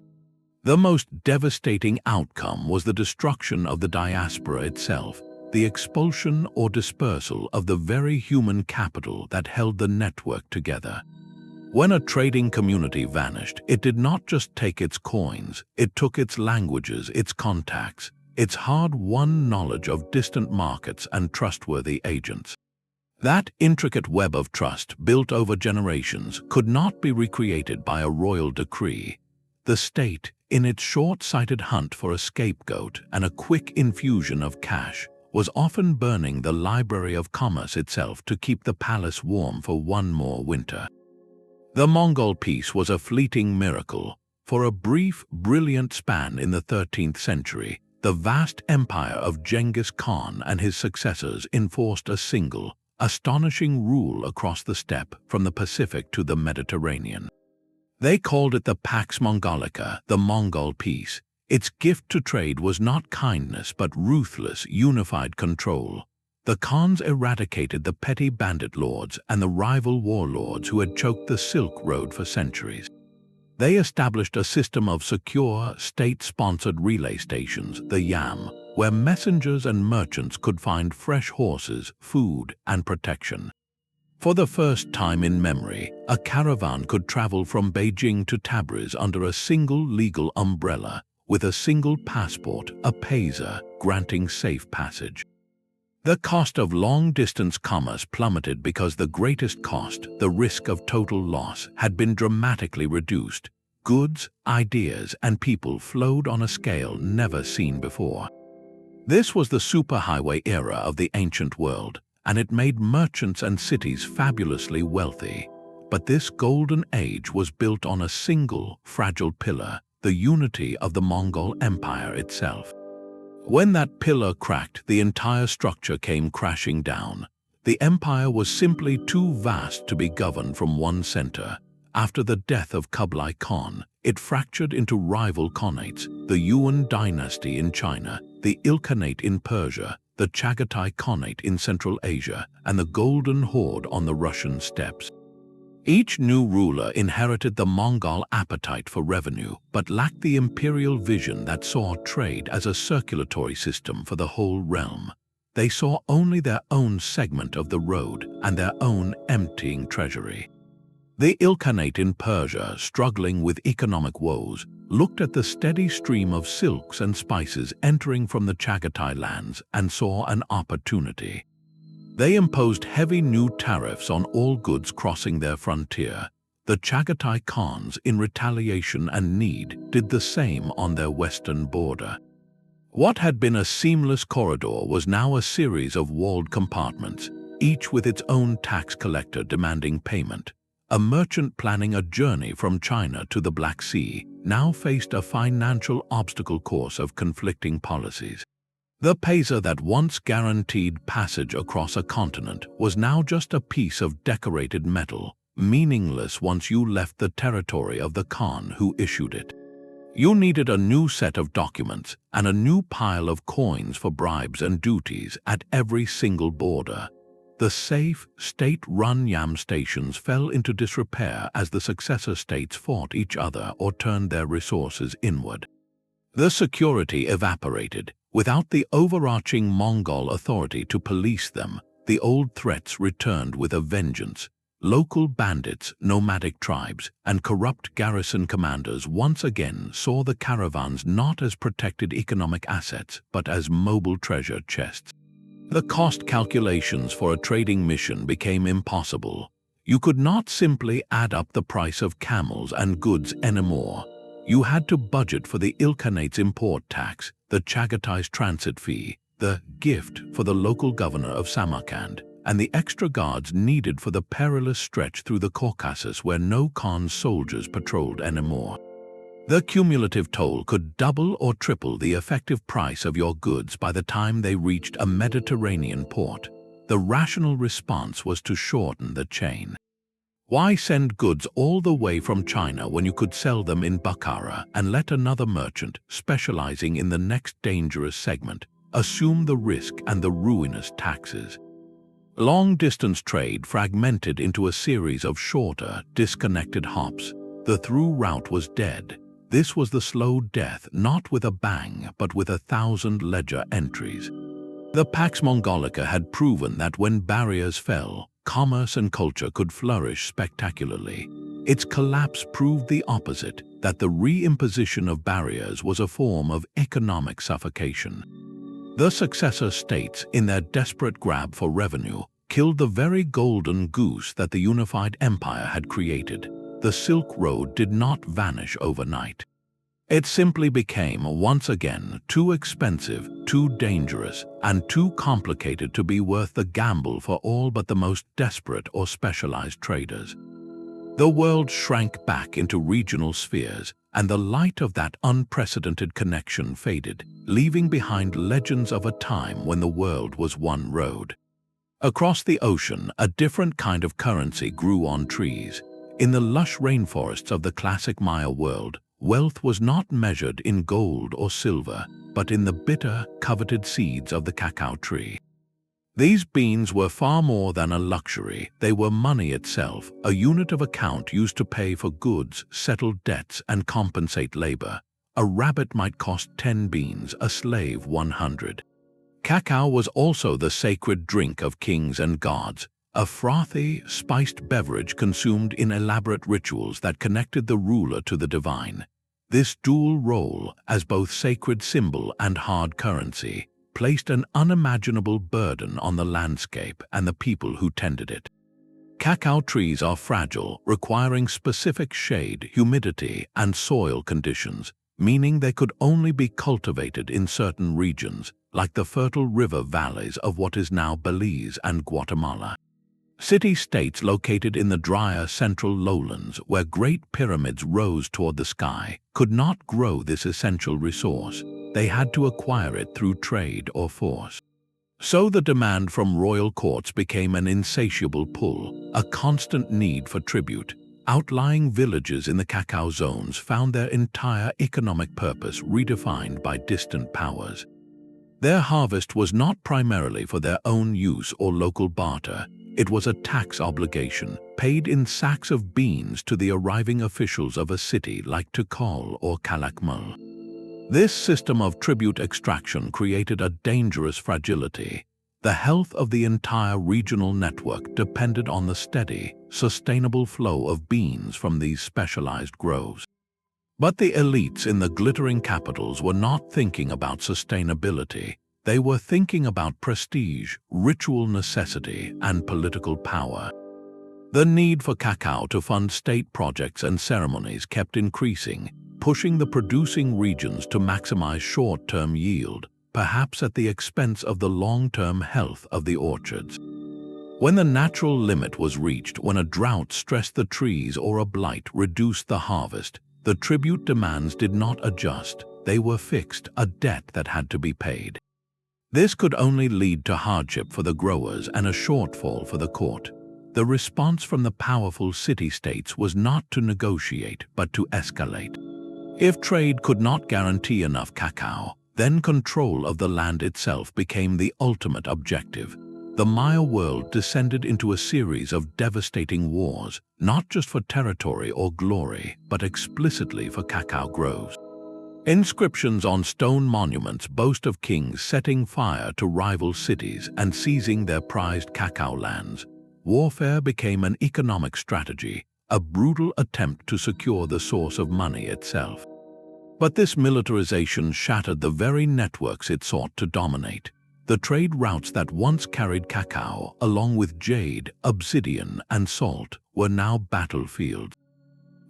[SPEAKER 1] The most devastating outcome was the destruction of the diaspora itself, the expulsion or dispersal of the very human capital that held the network together. When a trading community vanished, it did not just take its coins, it took its languages, its contacts, its hard-won knowledge of distant markets and trustworthy agents. That intricate web of trust, built over generations, could not be recreated by a royal decree. The state, in its short-sighted hunt for a scapegoat and a quick infusion of cash, was often burning the Library of Commerce itself to keep the palace warm for one more winter. The Mongol peace was a fleeting miracle. For a brief, brilliant span in the 13th century, the vast empire of Genghis Khan and his successors enforced a single, astonishing rule across the steppe from the Pacific to the Mediterranean. They called it the Pax Mongolica, the Mongol peace. Its gift to trade was not kindness but ruthless, unified control. The Khans eradicated the petty bandit lords and the rival warlords who had choked the Silk Road for centuries. They established a system of secure, state-sponsored relay stations, the Yam, where messengers and merchants could find fresh horses, food, and protection. For the first time in memory, a caravan could travel from Beijing to Tabriz under a single legal umbrella, with a single passport, a paisa, granting safe passage. The cost of long-distance commerce plummeted because the greatest cost, the risk of total loss, had been dramatically reduced. Goods, ideas, and people flowed on a scale never seen before. This was the superhighway era of the ancient world, and it made merchants and cities fabulously wealthy. But this golden age was built on a single, fragile pillar, the unity of the Mongol Empire itself. When that pillar cracked, the entire structure came crashing down. The empire was simply too vast to be governed from one center. After the death of Kublai Khan, it fractured into rival khanates, the Yuan dynasty in China, the Ilkhanate in Persia, the Chagatai Khanate in Central Asia, and the Golden Horde on the Russian steppes. Each new ruler inherited the Mongol appetite for revenue, but lacked the imperial vision that saw trade as a circulatory system for the whole realm. They saw only their own segment of the road and their own emptying treasury. The Ilkhanate in Persia, struggling with economic woes, looked at the steady stream of silks and spices entering from the Chagatai lands and saw an opportunity. They imposed heavy new tariffs on all goods crossing their frontier. The Chagatai Khans, in retaliation and need, did the same on their western border. What had been a seamless corridor was now a series of walled compartments, each with its own tax collector demanding payment. A merchant planning a journey from China to the Black Sea now faced a financial obstacle course of conflicting policies. The paisa that once guaranteed passage across a continent was now just a piece of decorated metal, meaningless once you left the territory of the Khan who issued it. You needed a new set of documents and a new pile of coins for bribes and duties at every single border. The safe, state-run Yam stations fell into disrepair as the successor states fought each other or turned their resources inward. The security evaporated. Without the overarching Mongol authority to police them, the old threats returned with a vengeance. Local bandits, nomadic tribes, and corrupt garrison commanders once again saw the caravans not as protected economic assets, but as mobile treasure chests. The cost calculations for a trading mission became impossible. You could not simply add up the price of camels and goods anymore. You had to budget for the Ilkhanate's import tax, the Chagatai's transit fee, the gift for the local governor of Samarkand, and the extra guards needed for the perilous stretch through the Caucasus where no Khan's soldiers patrolled anymore. The cumulative toll could double or triple the effective price of your goods by the time they reached a Mediterranean port. The rational response was to shorten the chain. Why send goods all the way from China when you could sell them in Bukhara and let another merchant, specializing in the next dangerous segment, assume the risk and the ruinous taxes? Long-distance trade fragmented into a series of shorter, disconnected hops. The through route was dead. This was the slow death, not with a bang, but with 1,000 ledger entries. The Pax Mongolica had proven that when barriers fell, commerce and culture could flourish spectacularly. Its collapse proved the opposite, that the reimposition of barriers was a form of economic suffocation. The successor states, in their desperate grab for revenue, killed the very golden goose that the unified empire had created. The Silk Road did not vanish overnight. It simply became, once again, too expensive, too dangerous, and too complicated to be worth the gamble for all but the most desperate or specialized traders. The world shrank back into regional spheres, and the light of that unprecedented connection faded, leaving behind legends of a time when the world was one road. Across the ocean, a different kind of currency grew on trees. In the lush rainforests of the classic Maya world, wealth was not measured in gold or silver, but in the bitter, coveted seeds of the cacao tree. These beans were far more than a luxury. They were money itself, a unit of account used to pay for goods, settle debts, and compensate labor. A rabbit might cost 10 beans, a slave 100. Cacao was also the sacred drink of kings and gods, a frothy, spiced beverage consumed in elaborate rituals that connected the ruler to the divine. This dual role, as both sacred symbol and hard currency, placed an unimaginable burden on the landscape and the people who tended it. Cacao trees are fragile, requiring specific shade, humidity, and soil conditions, meaning they could only be cultivated in certain regions, like the fertile river valleys of what is now Belize and Guatemala. City-states located in the drier central lowlands, where great pyramids rose toward the sky, could not grow this essential resource. They had to acquire it through trade or force. So the demand from royal courts became an insatiable pull, a constant need for tribute. Outlying villages in the cacao zones found their entire economic purpose redefined by distant powers. Their harvest was not primarily for their own use or local barter. It was a tax obligation, paid in sacks of beans to the arriving officials of a city like Tikal or Calakmul. This system of tribute extraction created a dangerous fragility. The health of the entire regional network depended on the steady, sustainable flow of beans from these specialized groves. But the elites in the glittering capitals were not thinking about sustainability. They were thinking about prestige, ritual necessity, and political power. The need for cacao to fund state projects and ceremonies kept increasing, pushing the producing regions to maximize short-term yield, perhaps at the expense of the long-term health of the orchards. When the natural limit was reached, when a drought stressed the trees or a blight reduced the harvest, the tribute demands did not adjust. They were fixed, a debt that had to be paid. This could only lead to hardship for the growers and a shortfall for the court. The response from the powerful city-states was not to negotiate, but to escalate. If trade could not guarantee enough cacao, then control of the land itself became the ultimate objective. The Maya world descended into a series of devastating wars, not just for territory or glory, but explicitly for cacao groves. Inscriptions on stone monuments boast of kings setting fire to rival cities and seizing their prized cacao lands. Warfare became an economic strategy, a brutal attempt to secure the source of money itself. But this militarization shattered the very networks it sought to dominate. The trade routes that once carried cacao, along with jade, obsidian, and salt, were now battlefields.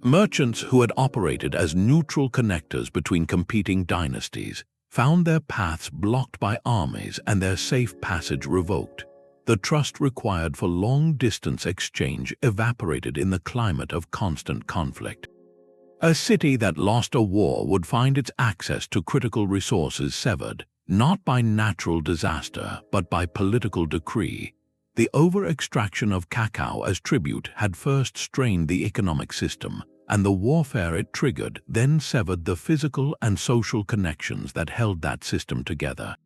[SPEAKER 1] Merchants who had operated as neutral connectors between competing dynasties found their paths blocked by armies and their safe passage revoked. The trust required for long-distance exchange evaporated in the climate of constant conflict. A city that lost a war would find its access to critical resources severed, not by natural disaster, but by political decree. The over-extraction of cacao as tribute had first strained the economic system, and the warfare it triggered then severed the physical and social connections that held that system together.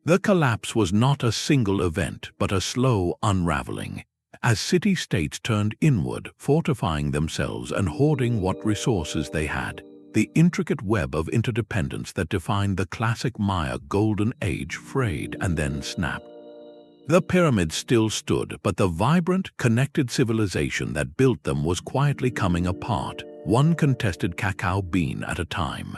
[SPEAKER 1] The collapse was not a single event, but a slow unraveling. As city-states turned inward, fortifying themselves and hoarding what resources they had, the intricate web of interdependence that defined the classic Maya Golden Age frayed and then snapped. The pyramids still stood, but the vibrant, connected civilization that built them was quietly coming apart, one contested cacao bean at a time.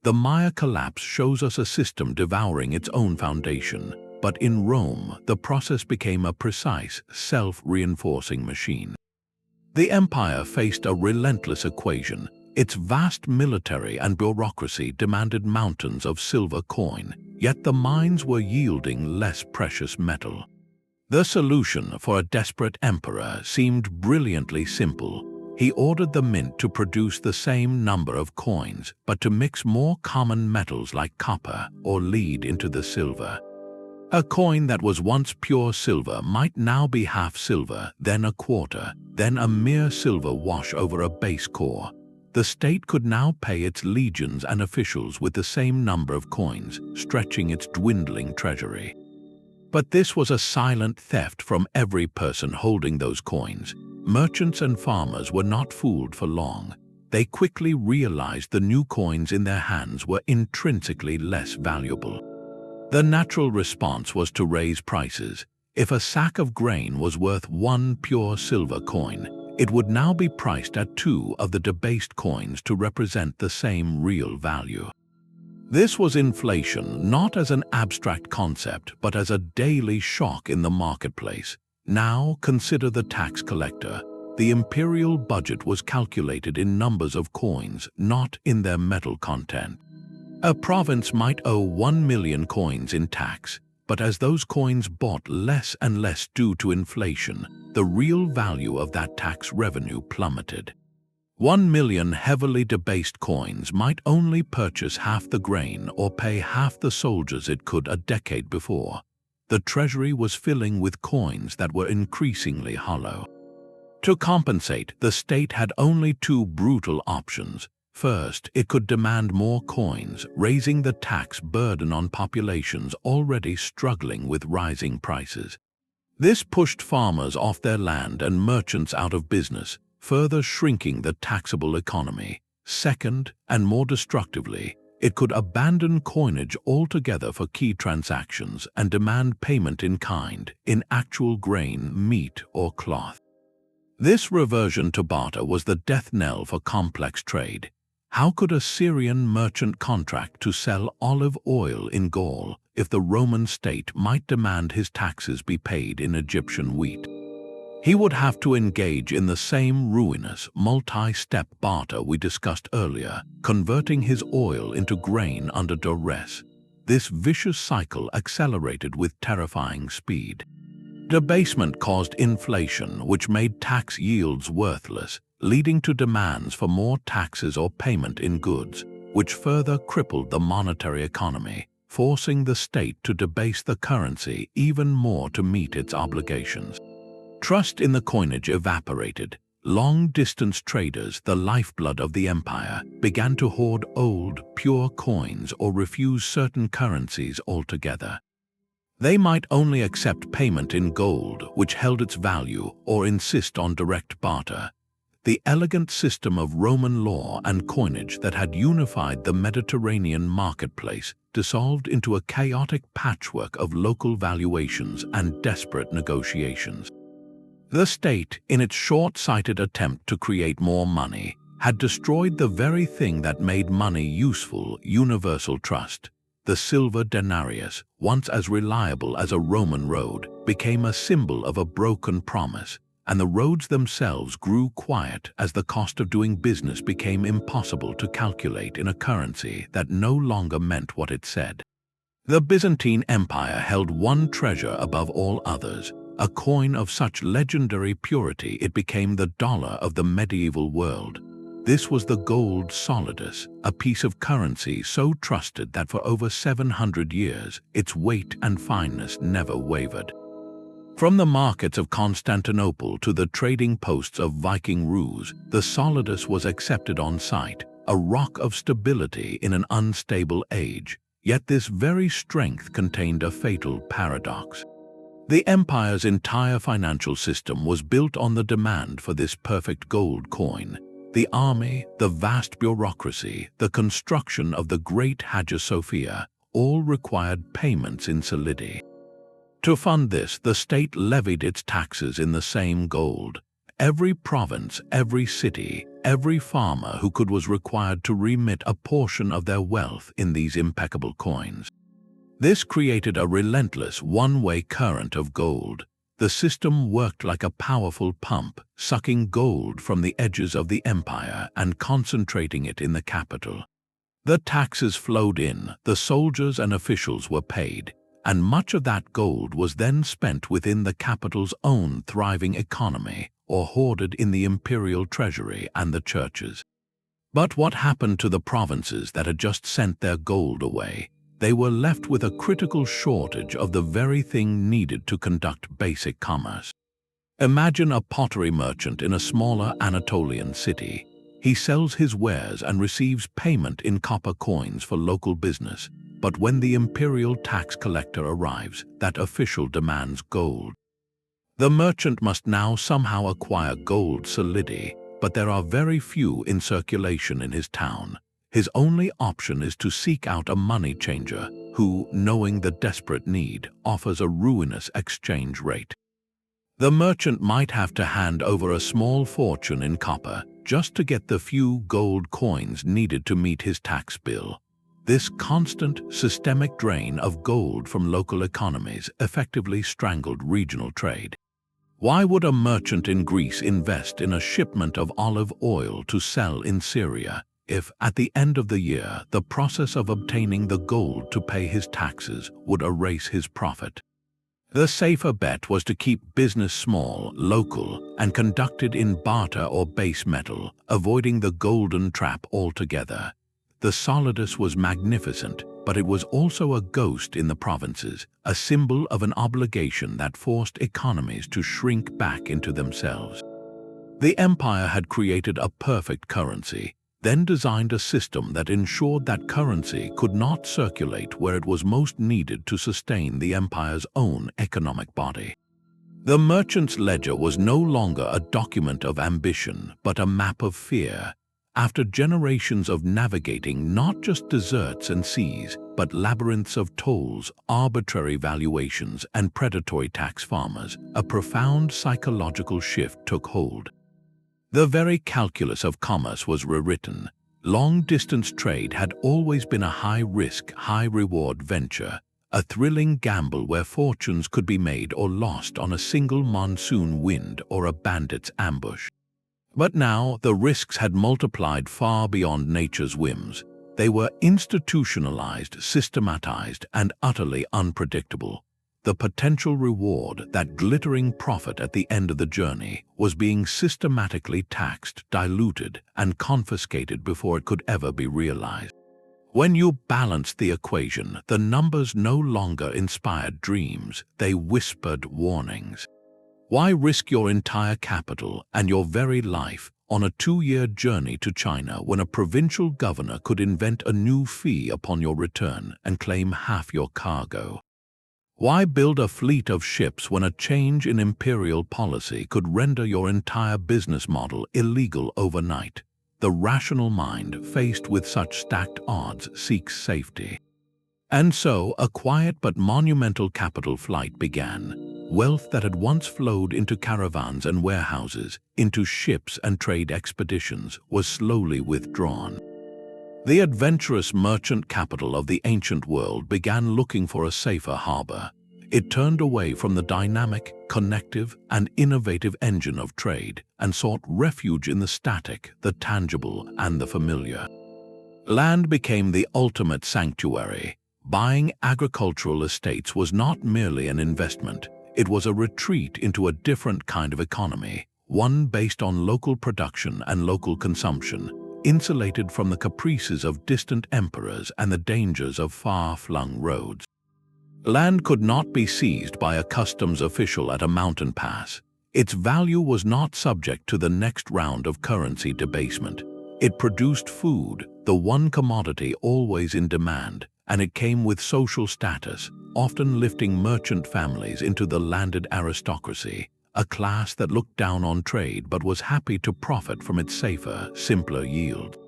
[SPEAKER 1] The Maya collapse shows us a system devouring its own foundation, but in Rome, the process became a precise, self-reinforcing machine. The empire faced a relentless equation. Its vast military and bureaucracy demanded mountains of silver coin, yet the mines were yielding less precious metal. The solution for a desperate emperor seemed brilliantly simple. He ordered the mint to produce the same number of coins, but to mix more common metals like copper or lead into the silver. A coin that was once pure silver might now be half silver, then a quarter, then a mere silver wash over a base core. The state could now pay its legions and officials with the same number of coins, stretching its dwindling treasury. But this was a silent theft from every person holding those coins. Merchants and farmers were not fooled for long. They quickly realized the new coins in their hands were intrinsically less valuable. The natural response was to raise prices. If a sack of grain was worth one pure silver coin, it would now be priced at 2 of the debased coins to represent the same real value. This was inflation not as an abstract concept, but as a daily shock in the marketplace. Now consider the tax collector. The imperial budget was calculated in numbers of coins, not in their metal content. A province might owe 1 million coins in tax, but as those coins bought less and less due to inflation, the real value of that tax revenue plummeted. 1 million heavily debased coins might only purchase half the grain or pay half the soldiers it could a decade before. The treasury was filling with coins that were increasingly hollow. To compensate, the state had only 2 brutal options. First, it could demand more coins, raising the tax burden on populations already struggling with rising prices. This pushed farmers off their land and merchants out of business, further shrinking the taxable economy. Second, and more destructively, it could abandon coinage altogether for key transactions and demand payment in kind, in actual grain, meat, or cloth. This reversion to barter was the death knell for complex trade. How could a Syrian merchant contract to sell olive oil in Gaul if the Roman state might demand his taxes be paid in Egyptian wheat? He would have to engage in the same ruinous, multi-step barter we discussed earlier, converting his oil into grain under duress. This vicious cycle accelerated with terrifying speed. Debasement caused inflation, which made tax yields worthless, leading to demands for more taxes or payment in goods, which further crippled the monetary economy, forcing the state to debase the currency even more to meet its obligations. Trust in the coinage evaporated. Long-distance traders, the lifeblood of the empire, began to hoard old, pure coins or refuse certain currencies altogether. They might only accept payment in gold, which held its value, or insist on direct barter. The elegant system of Roman law and coinage that had unified the Mediterranean marketplace dissolved into a chaotic patchwork of local valuations and desperate negotiations. The state, in its short-sighted attempt to create more money, had destroyed the very thing that made money useful: universal trust. The silver denarius, once as reliable as a Roman road, became a symbol of a broken promise, and the roads themselves grew quiet as the cost of doing business became impossible to calculate in a currency that no longer meant what it said. The Byzantine Empire held one treasure above all others, a coin of such legendary purity it became the dollar of the medieval world. This was the gold solidus, a piece of currency so trusted that for over 700 years its weight and fineness never wavered. From the markets of Constantinople to the trading posts of Viking Rus, the solidus was accepted on sight, a rock of stability in an unstable age. Yet this very strength contained a fatal paradox. The empire's entire financial system was built on the demand for this perfect gold coin. The army, the vast bureaucracy, the construction of the great Hagia Sophia all required payments in solidi. To fund this, the state levied its taxes in the same gold. Every province, every city, every farmer who could was required to remit a portion of their wealth in these impeccable coins. This created a relentless one-way current of gold. The system worked like a powerful pump, sucking gold from the edges of the empire and concentrating it in the capital. The taxes flowed in, the soldiers and officials were paid, and much of that gold was then spent within the capital's own thriving economy or hoarded in the imperial treasury and the churches. But what happened to the provinces that had just sent their gold away? They were left with a critical shortage of the very thing needed to conduct basic commerce. Imagine a pottery merchant in a smaller Anatolian city. He sells his wares and receives payment in copper coins for local business. But when the imperial tax collector arrives, that official demands gold. The merchant must now somehow acquire gold solidi, but there are very few in circulation in his town. His only option is to seek out a money changer who, knowing the desperate need, offers a ruinous exchange rate. The merchant might have to hand over a small fortune in copper just to get the few gold coins needed to meet his tax bill. This constant, systemic drain of gold from local economies effectively strangled regional trade. Why would a merchant in Greece invest in a shipment of olive oil to sell in Syria if, at the end of the year, the process of obtaining the gold to pay his taxes would erase his profit? The safer bet was to keep business small, local, and conducted in barter or base metal, avoiding the golden trap altogether. The solidus was magnificent, but it was also a ghost in the provinces, a symbol of an obligation that forced economies to shrink back into themselves. The empire had created a perfect currency, then designed a system that ensured that currency could not circulate where it was most needed to sustain the empire's own economic body. The merchant's ledger was no longer a document of ambition, but a map of fear. After generations of navigating not just deserts and seas, but labyrinths of tolls, arbitrary valuations, and predatory tax farmers, a profound psychological shift took hold. The very calculus of commerce was rewritten. Long-distance trade had always been a high-risk, high-reward venture, a thrilling gamble where fortunes could be made or lost on a single monsoon wind or a bandit's ambush. But now the risks had multiplied far beyond nature's whims. They were institutionalized, systematized, and utterly unpredictable. The potential reward, that glittering profit at the end of the journey, was being systematically taxed, diluted, and confiscated before it could ever be realized. When you balanced the equation, the numbers no longer inspired dreams, they whispered warnings. Why risk your entire capital and your very life on a 2-year journey to China when a provincial governor could invent a new fee upon your return and claim half your cargo? Why build a fleet of ships when a change in imperial policy could render your entire business model illegal overnight? The rational mind, faced with such stacked odds, seeks safety. And so a quiet but monumental capital flight began. Wealth that had once flowed into caravans and warehouses, into ships and trade expeditions, was slowly withdrawn. The adventurous merchant capital of the ancient world began looking for a safer harbor. It turned away from the dynamic, connective, and innovative engine of trade and sought refuge in the static, the tangible, and the familiar. Land became the ultimate sanctuary. Buying agricultural estates was not merely an investment. It was a retreat into a different kind of economy, one based on local production and local consumption, insulated from the caprices of distant emperors and the dangers of far-flung roads. Land could not be seized by a customs official at a mountain pass. Its value was not subject to the next round of currency debasement. It produced food, the one commodity always in demand, and it came with social status, often lifting merchant families into the landed aristocracy, a class that looked down on trade but was happy to profit from its safer, simpler yield.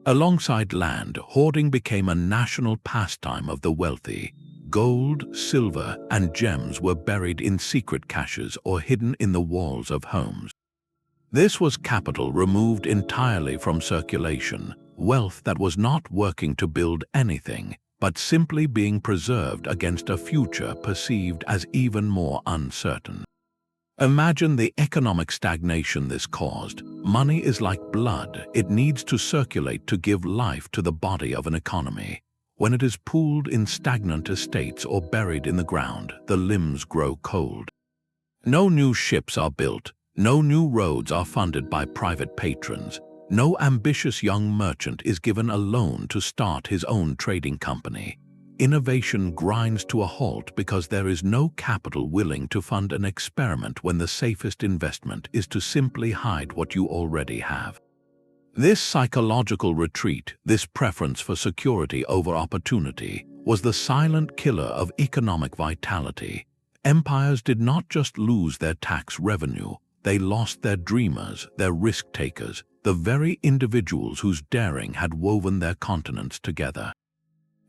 [SPEAKER 1] Alongside land, hoarding became a national pastime of the wealthy. Gold, silver, and gems were buried in secret caches or hidden in the walls of homes. This was capital removed entirely from circulation, wealth that was not working to build anything, but simply being preserved against a future perceived as even more uncertain. Imagine the economic stagnation this caused. Money is like blood. It needs to circulate to give life to the body of an economy. When it is pooled in stagnant estates or buried in the ground, the limbs grow cold. No new ships are built. No new roads are funded by private patrons. No ambitious young merchant is given a loan to start his own trading company. Innovation grinds to a halt because there is no capital willing to fund an experiment when the safest investment is to simply hide what you already have. This psychological retreat, this preference for security over opportunity, was the silent killer of economic vitality. Empires did not just lose their tax revenue, they lost their dreamers, their risk-takers, the very individuals whose daring had woven their continents together.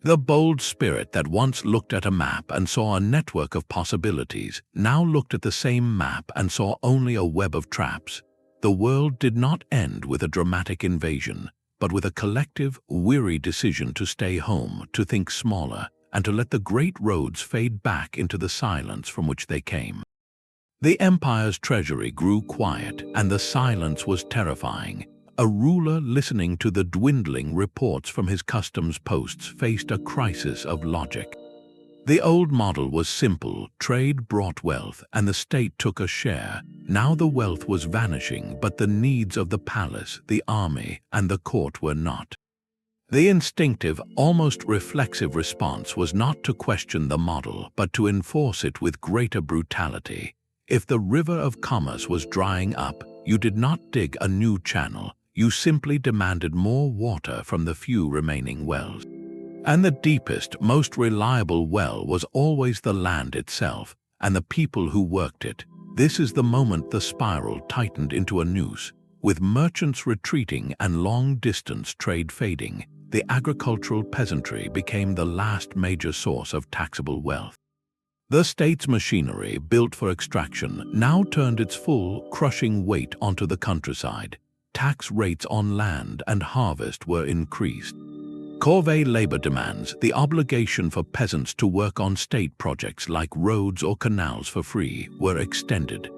[SPEAKER 1] The bold spirit that once looked at a map and saw a network of possibilities now looked at the same map and saw only a web of traps. The world did not end with a dramatic invasion, but with a collective, weary decision to stay home, to think smaller, and to let the great roads fade back into the silence from which they came. The empire's treasury grew quiet, and the silence was terrifying. A ruler listening to the dwindling reports from his customs posts faced a crisis of logic. The old model was simple: trade brought wealth, and the state took a share. Now the wealth was vanishing, but the needs of the palace, the army, and the court were not. The instinctive, almost reflexive response was not to question the model, but to enforce it with greater brutality. If the river of commerce was drying up, you did not dig a new channel. You simply demanded more water from the few remaining wells. And the deepest, most reliable well was always the land itself, and the people who worked it. This is the moment the spiral tightened into a noose. With merchants retreating and long-distance trade fading, the agricultural peasantry became the last major source of taxable wealth. The state's machinery, built for extraction, now turned its full, crushing weight onto the countryside. Tax rates on land and harvest were increased. Corvée labor demands, the obligation for peasants to work on state projects like roads or canals for free, were extended.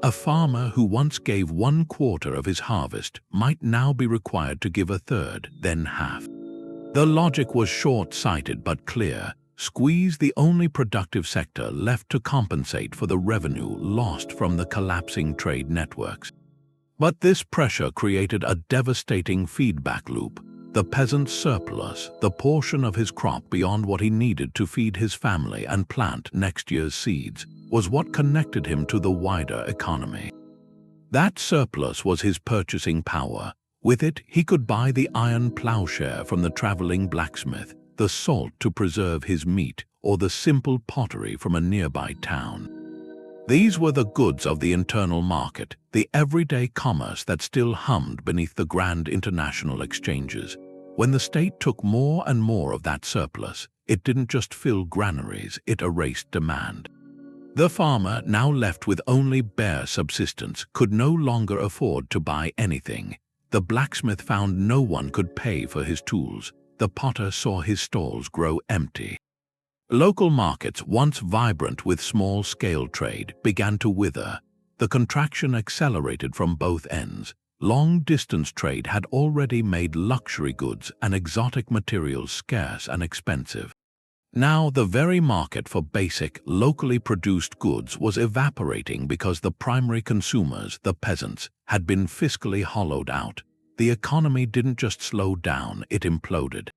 [SPEAKER 1] A farmer who once gave 1/4 of his harvest might now be required to give 1/3, then half. The logic was short-sighted but clear. Squeeze the only productive sector left to compensate for the revenue lost from the collapsing trade networks. But this pressure created a devastating feedback loop. The peasant's surplus, the portion of his crop beyond what he needed to feed his family and plant next year's seeds, was what connected him to the wider economy. That surplus was his purchasing power. With it, he could buy the iron plowshare from the traveling blacksmith, the salt to preserve his meat, or the simple pottery from a nearby town. These were the goods of the internal market, the everyday commerce that still hummed beneath the grand international exchanges. When the state took more and more of that surplus, it didn't just fill granaries, it erased demand. The farmer, now left with only bare subsistence, could no longer afford to buy anything. The blacksmith found no one could pay for his tools. The potter saw his stalls grow empty. Local markets, once vibrant with small-scale trade, began to wither. The contraction accelerated from both ends. Long-distance trade had already made luxury goods and exotic materials scarce and expensive. Now the very market for basic, locally produced goods was evaporating because the primary consumers, the peasants, had been fiscally hollowed out. The economy didn't just slow down, it imploded.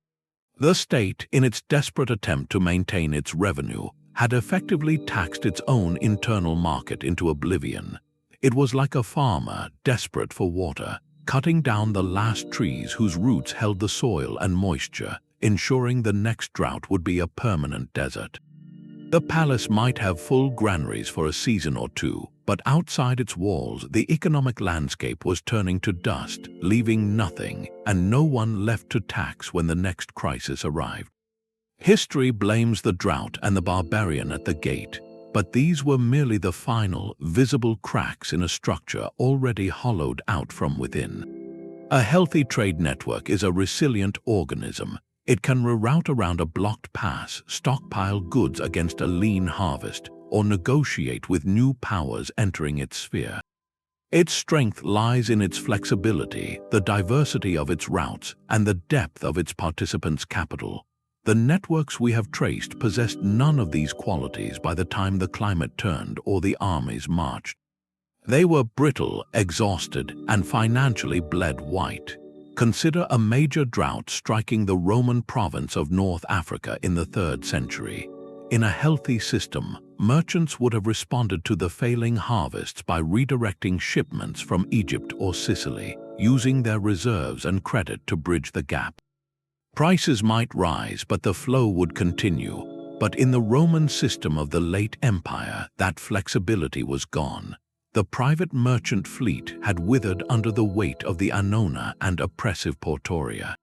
[SPEAKER 1] The state, in its desperate attempt to maintain its revenue, had effectively taxed its own internal market into oblivion. It was like a farmer, desperate for water, cutting down the last trees whose roots held the soil and moisture, ensuring the next drought would be a permanent desert. The palace might have full granaries for a season or two, But outside its walls, the economic landscape was turning to dust, leaving nothing and no one left to tax when the next crisis arrived. History blames the drought and the barbarian at the gate, but these were merely the final, visible cracks in a structure already hollowed out from within. A healthy trade network is a resilient organism. It can reroute around a blocked pass, stockpile goods against a lean harvest, or negotiate with new powers entering its sphere. Its strength lies in its flexibility, the diversity of its routes, and the depth of its participants' capital. The networks we have traced possessed none of these qualities by the time the climate turned or the armies marched. They were brittle, exhausted, and financially bled white. Consider a major drought striking the Roman province of North Africa in the 3rd century. In a healthy system, merchants would have responded to the failing harvests by redirecting shipments from Egypt or Sicily, using their reserves and credit to bridge the gap. Prices might rise, but the flow would continue. But in the Roman system of the late empire, that flexibility was gone. The private merchant fleet had withered under the weight of the Annona and oppressive Portoria.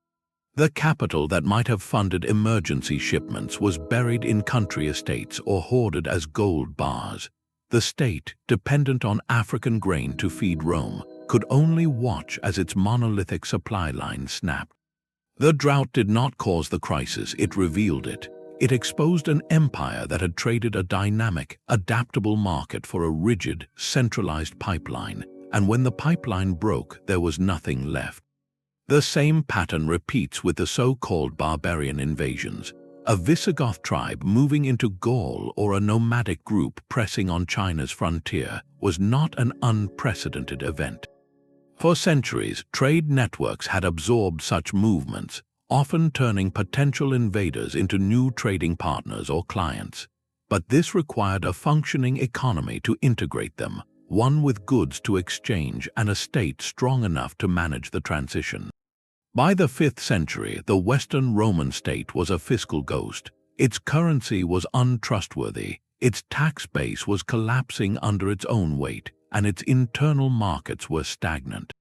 [SPEAKER 1] The capital that might have funded emergency shipments was buried in country estates or hoarded as gold bars. The state, dependent on African grain to feed Rome, could only watch as its monolithic supply line snapped. The drought did not cause the crisis, it revealed it. It exposed an empire that had traded a dynamic, adaptable market for a rigid, centralized pipeline, and when the pipeline broke, there was nothing left. The same pattern repeats with the so-called barbarian invasions. A Visigoth tribe moving into Gaul or a nomadic group pressing on China's frontier was not an unprecedented event. For centuries, trade networks had absorbed such movements, often turning potential invaders into new trading partners or clients. But this required a functioning economy to integrate them, one with goods to exchange and a state strong enough to manage the transition. By the 5th century, the Western Roman state was a fiscal ghost. Its currency was untrustworthy, its tax base was collapsing under its own weight, and its internal markets were stagnant.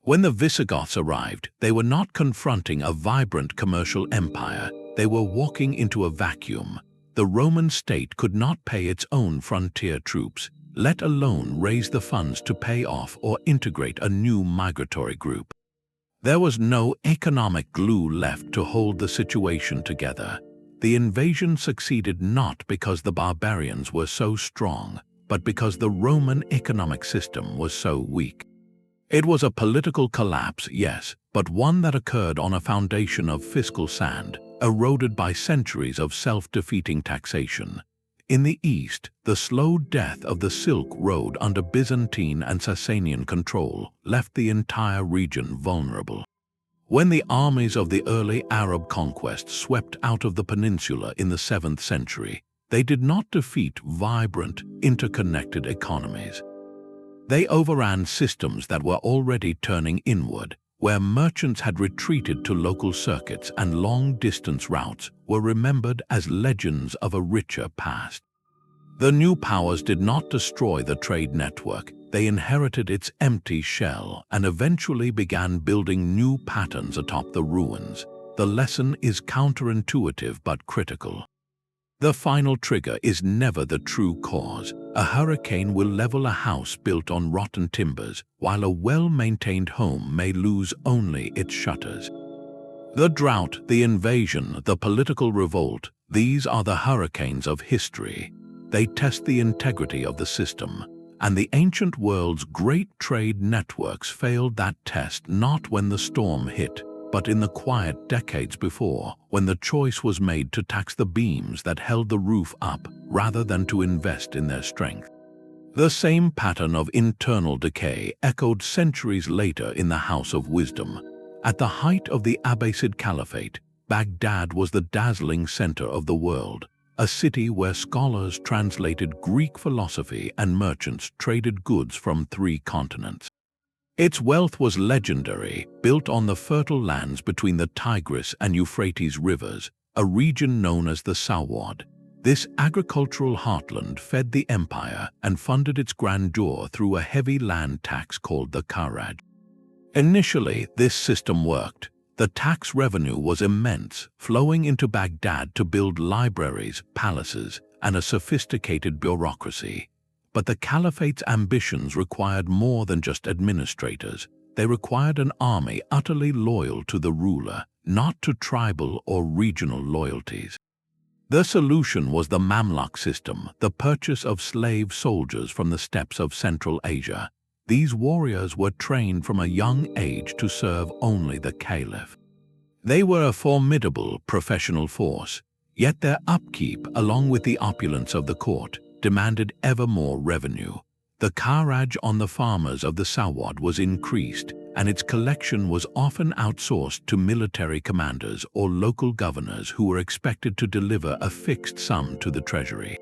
[SPEAKER 1] When the Visigoths arrived, they were not confronting a vibrant commercial empire, they were walking into a vacuum. The Roman state could not pay its own frontier troops, let alone raise the funds to pay off or integrate a new migratory group. There was no economic glue left to hold the situation together. The invasion succeeded not because the barbarians were so strong, but because the Roman economic system was so weak. It was a political collapse, yes, but one that occurred on a foundation of fiscal sand, eroded by centuries of self-defeating taxation. In the east, the slow death of the Silk Road under Byzantine and Sassanian control left the entire region vulnerable. When the armies of the early Arab conquest swept out of the peninsula in the 7th century, they did not defeat vibrant, interconnected economies. They overran systems that were already turning inward, where merchants had retreated to local circuits and long-distance routes were remembered as legends of a richer past. The new powers did not destroy the trade network, they inherited its empty shell and eventually began building new patterns atop the ruins. The lesson is counterintuitive but critical. The final trigger is never the true cause. A hurricane will level a house built on rotten timbers, while a well-maintained home may lose only its shutters. The drought, the invasion, the political revolt, these are the hurricanes of history. They test the integrity of the system, and the ancient world's great trade networks failed that test not when the storm hit, but in the quiet decades before, when the choice was made to tax the beams that held the roof up rather than to invest in their strength. The same pattern of internal decay echoed centuries later in the House of Wisdom. At the height of the Abbasid Caliphate, Baghdad was the dazzling center of the world, a city where scholars translated Greek philosophy and merchants traded goods from 3 continents. Its wealth was legendary, built on the fertile lands between the Tigris and Euphrates rivers, a region known as the Sawad. This agricultural heartland fed the empire and funded its grandeur through a heavy land tax called the kharaj. Initially, this system worked. The tax revenue was immense, flowing into Baghdad to build libraries, palaces, and a sophisticated bureaucracy. But the caliphate's ambitions required more than just administrators. They required an army utterly loyal to the ruler, not to tribal or regional loyalties. The solution was the Mamluk system, the purchase of slave soldiers from the steppes of Central Asia. These warriors were trained from a young age to serve only the caliph. They were a formidable professional force, yet their upkeep, along with the opulence of the court, demanded ever more revenue. The kharaj on the farmers of the Sawad was increased, and its collection was often outsourced to military commanders or local governors who were expected to deliver a fixed sum to the treasury.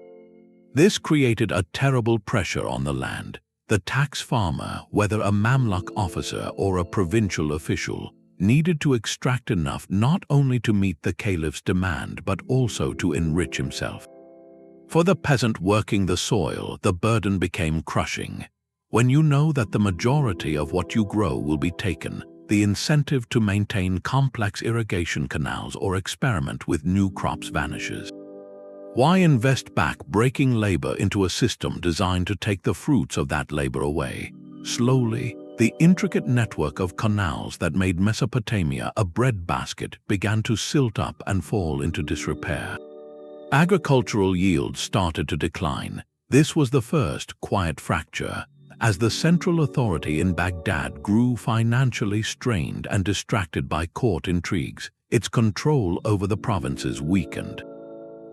[SPEAKER 1] This created a terrible pressure on the land. The tax farmer, whether a Mamluk officer or a provincial official, needed to extract enough not only to meet the caliph's demand but also to enrich himself. For the peasant working the soil, the burden became crushing. When you know that the majority of what you grow will be taken, the incentive to maintain complex irrigation canals or experiment with new crops vanishes. Why invest back breaking labor into a system designed to take the fruits of that labor away? Slowly, the intricate network of canals that made Mesopotamia a breadbasket began to silt up and fall into disrepair. Agricultural yields started to decline. This was the first quiet fracture. As the central authority in Baghdad grew financially strained and distracted by court intrigues, its control over the provinces weakened.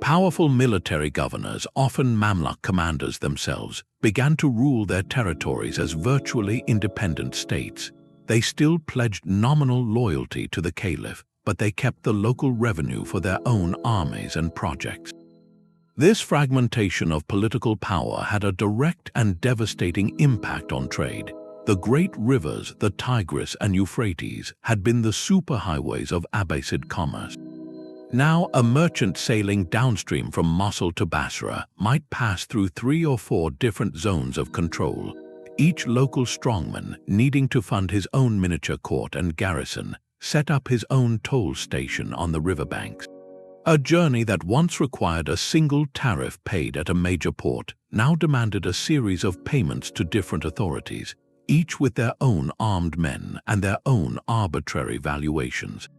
[SPEAKER 1] Powerful military governors, often Mamluk commanders themselves, began to rule their territories as virtually independent states. They still pledged nominal loyalty to the caliph, but they kept the local revenue for their own armies and projects. This fragmentation of political power had a direct and devastating impact on trade. The great rivers, the Tigris and Euphrates, had been the superhighways of Abbasid commerce. Now, a merchant sailing downstream from Mosul to Basra might pass through 3 or 4 different zones of control, each local strongman needing to fund his own miniature court and garrison, set up his own toll station on the riverbanks. A journey that once required a single tariff paid at a major port now demanded a series of payments to different authorities, each with their own armed men and their own arbitrary valuations.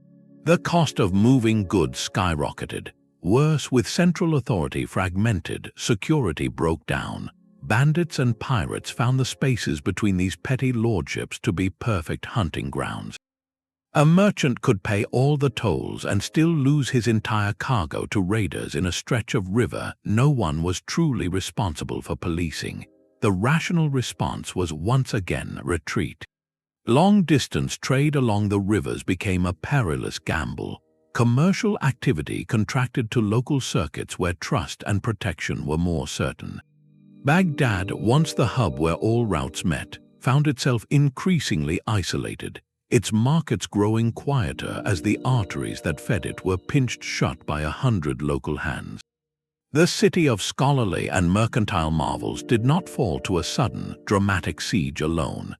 [SPEAKER 1] The cost of moving goods skyrocketed. Worse, with central authority fragmented, security broke down. Bandits and pirates found the spaces between these petty lordships to be perfect hunting grounds. A merchant could pay all the tolls and still lose his entire cargo to raiders in a stretch of river no one was truly responsible for policing. The rational response was once again retreat. Long-distance trade along the rivers became a perilous gamble. Commercial activity contracted to local circuits where trust and protection were more certain. Baghdad, once the hub where all routes met, found itself increasingly isolated, its markets growing quieter as the arteries that fed it were pinched shut by 100 local hands. The city of scholarly and mercantile marvels did not fall to a sudden, dramatic siege alone.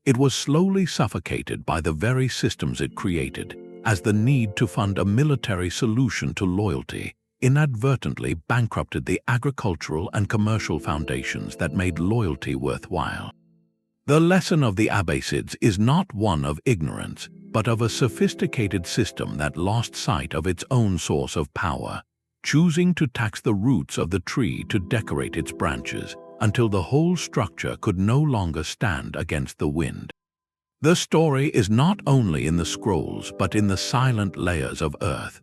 [SPEAKER 1] It was slowly suffocated by the very systems it created, as the need to fund a military solution to loyalty inadvertently bankrupted the agricultural and commercial foundations that made loyalty worthwhile. The lesson of the Abbasids is not one of ignorance, but of a sophisticated system that lost sight of its own source of power, choosing to tax the roots of the tree to decorate its branches, until the whole structure could no longer stand against the wind. The story is not only in the scrolls, but in the silent layers of earth.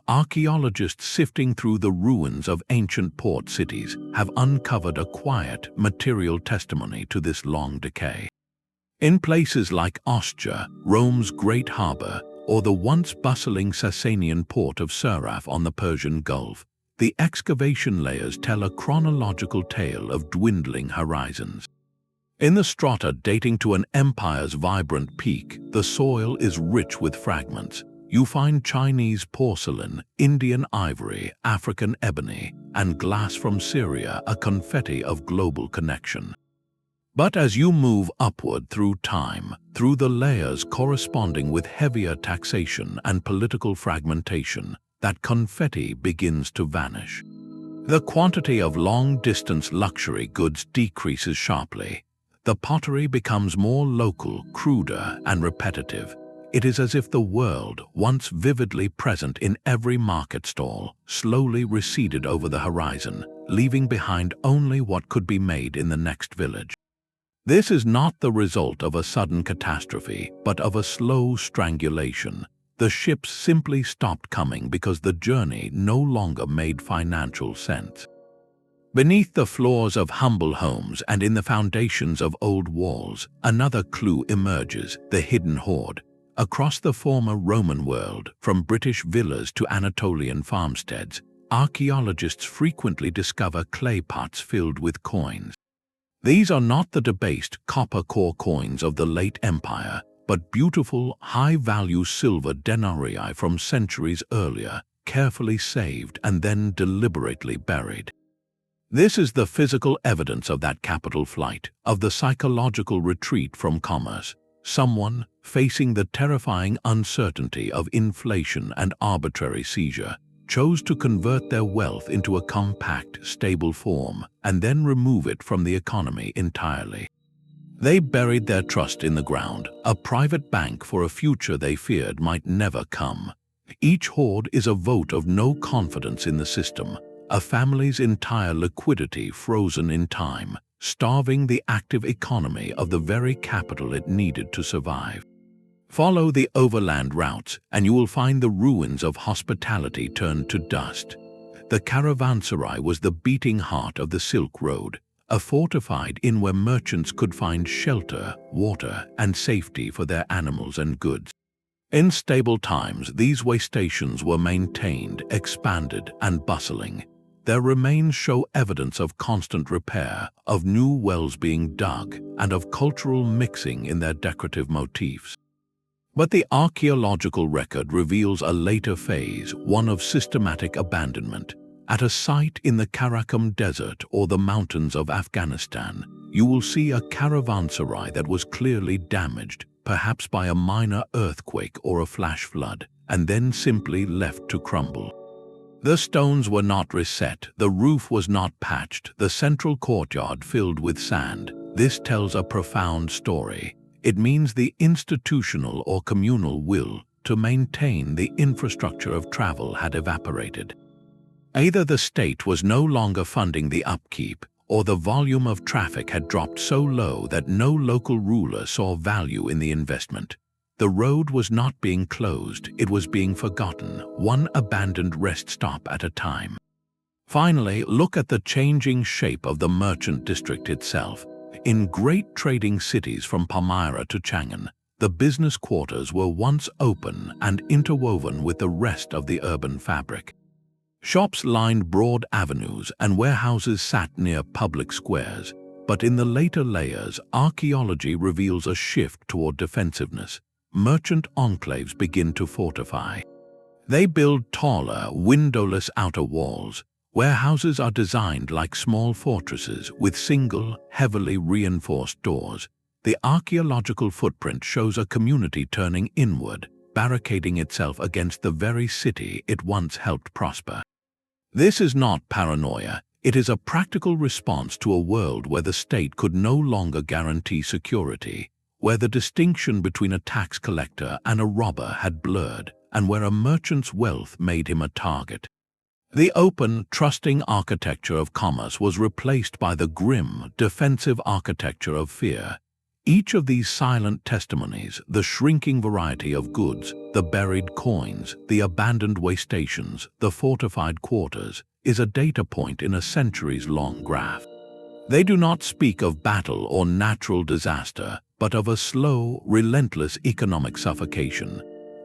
[SPEAKER 1] Archaeologists sifting through the ruins of ancient port cities have uncovered a quiet, material testimony to this long decay. In places like Ostia, Rome's great harbor, or the once bustling Sassanian port of Suraf on the Persian Gulf, the excavation layers tell a chronological tale of dwindling horizons. In the strata dating to an empire's vibrant peak, the soil is rich with fragments. you find Chinese porcelain, Indian ivory, African ebony, and glass from Syria, a confetti of global connection. But as you move upward through time, through the layers corresponding with heavier taxation and political fragmentation, that confetti begins to vanish. The quantity of long-distance luxury goods decreases sharply. The pottery becomes more local, cruder, and repetitive. It is as if the world, once vividly present in every market stall, slowly receded over the horizon, leaving behind only what could be made in the next village. This is not the result of a sudden catastrophe, but of a slow strangulation. The ships simply stopped coming because the journey no longer made financial sense. Beneath the floors of humble homes and in the foundations of old walls, another clue emerges: the hidden hoard. Across the former Roman world, from British villas to Anatolian farmsteads, archaeologists frequently discover clay pots filled with coins. These are not the debased copper core coins of the late empire, but beautiful, high-value silver denarii from centuries earlier, carefully saved and then deliberately buried. This is the physical evidence of that capital flight, of the psychological retreat from commerce. Someone, facing the terrifying uncertainty of inflation and arbitrary seizure, chose to convert their wealth into a compact, stable form and then remove it from the economy entirely. They buried their trust in the ground, a private bank for a future they feared might never come. Each hoard is a vote of no confidence in the system, a family's entire liquidity frozen in time, starving the active economy of the very capital it needed to survive. Follow the overland routes, and you will find the ruins of hospitality turned to dust. The caravanserai was the beating heart of the Silk Road, a fortified inn where merchants could find shelter, water, and safety for their animals and goods. In stable times, these way stations were maintained, expanded, and bustling. Their remains show evidence of constant repair, of new wells being dug, and of cultural mixing in their decorative motifs. But the archaeological record reveals a later phase, one of systematic abandonment. At a site in the Karakum Desert or the mountains of Afghanistan, you will see a caravanserai that was clearly damaged, perhaps by a minor earthquake or a flash flood, and then simply left to crumble. The stones were not reset, the roof was not patched, the central courtyard filled with sand. This tells a profound story. It means the institutional or communal will to maintain the infrastructure of travel had evaporated. Either the state was no longer funding the upkeep, or the volume of traffic had dropped so low that no local ruler saw value in the investment. The road was not being closed, it was being forgotten, one abandoned rest stop at a time. Finally, look at the changing shape of the merchant district itself. In great trading cities from Palmyra to Chang'an, the business quarters were once open and interwoven with the rest of the urban fabric. Shops lined broad avenues and warehouses sat near public squares, but in the later layers, archaeology reveals a shift toward defensiveness. Merchant enclaves begin to fortify. They build taller, windowless outer walls. Warehouses are designed like small fortresses with single, heavily reinforced doors. The archaeological footprint shows a community turning inward, barricading itself against the very city it once helped prosper. This is not paranoia. It is a practical response to a world where the state could no longer guarantee security, where the distinction between a tax collector and a robber had blurred, and where a merchant's wealth made him a target. The open, trusting architecture of commerce was replaced by the grim, defensive architecture of fear. Each of these silent testimonies, the shrinking variety of goods, the buried coins, the abandoned way stations, the fortified quarters, is a data point in a centuries-long graph. They do not speak of battle or natural disaster, but of a slow, relentless economic suffocation.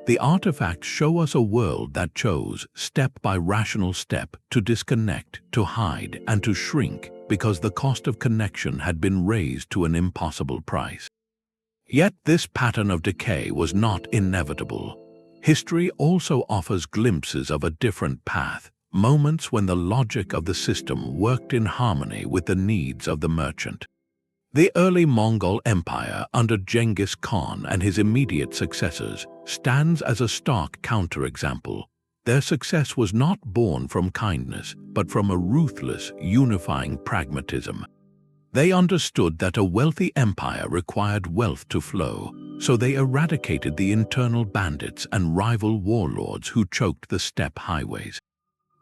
[SPEAKER 1] The artifacts show us a world that chose, step by rational step, to disconnect, to hide, and to shrink, because the cost of connection had been raised to an impossible price. Yet this pattern of decay was not inevitable. history also offers glimpses of a different path, moments when the logic of the system worked in harmony with the needs of the merchant. The early Mongol Empire under Genghis Khan and his immediate successors stands as a stark counterexample. Their success was not born from kindness, but from a ruthless, unifying pragmatism. They understood that a wealthy empire required wealth to flow, so they eradicated the internal bandits and rival warlords who choked the steppe highways.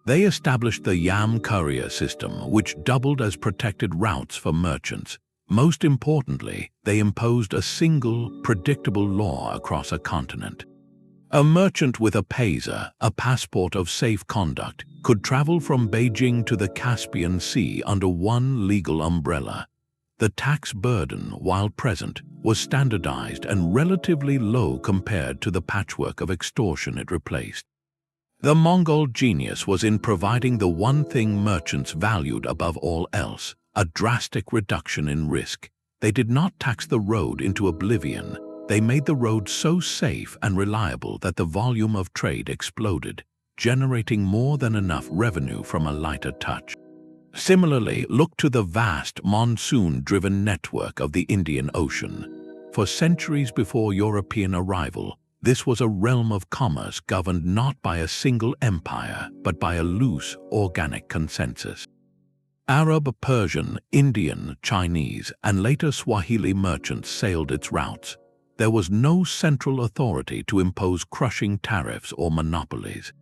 [SPEAKER 1] They established the Yam courier system, which doubled as protected routes for merchants. Most importantly, they imposed a single, predictable law across a continent. A merchant with a paisa, a passport of safe conduct, could travel from Beijing to the Caspian Sea under one legal umbrella. The tax burden, while present, was standardized and relatively low compared to the patchwork of extortion it replaced. The Mongol genius was in providing the one thing merchants valued above all else: a drastic reduction in risk. They did not tax the road into oblivion. They made the road so safe and reliable that the volume of trade exploded, generating more than enough revenue from a lighter touch. Similarly, look to the vast monsoon-driven network of the Indian Ocean. For centuries before European arrival, this was a realm of commerce governed not by a single empire, but by a loose, organic consensus. Arab, Persian, Indian, Chinese, and later Swahili merchants sailed its routes. There was no central authority to impose crushing tariffs or monopolies.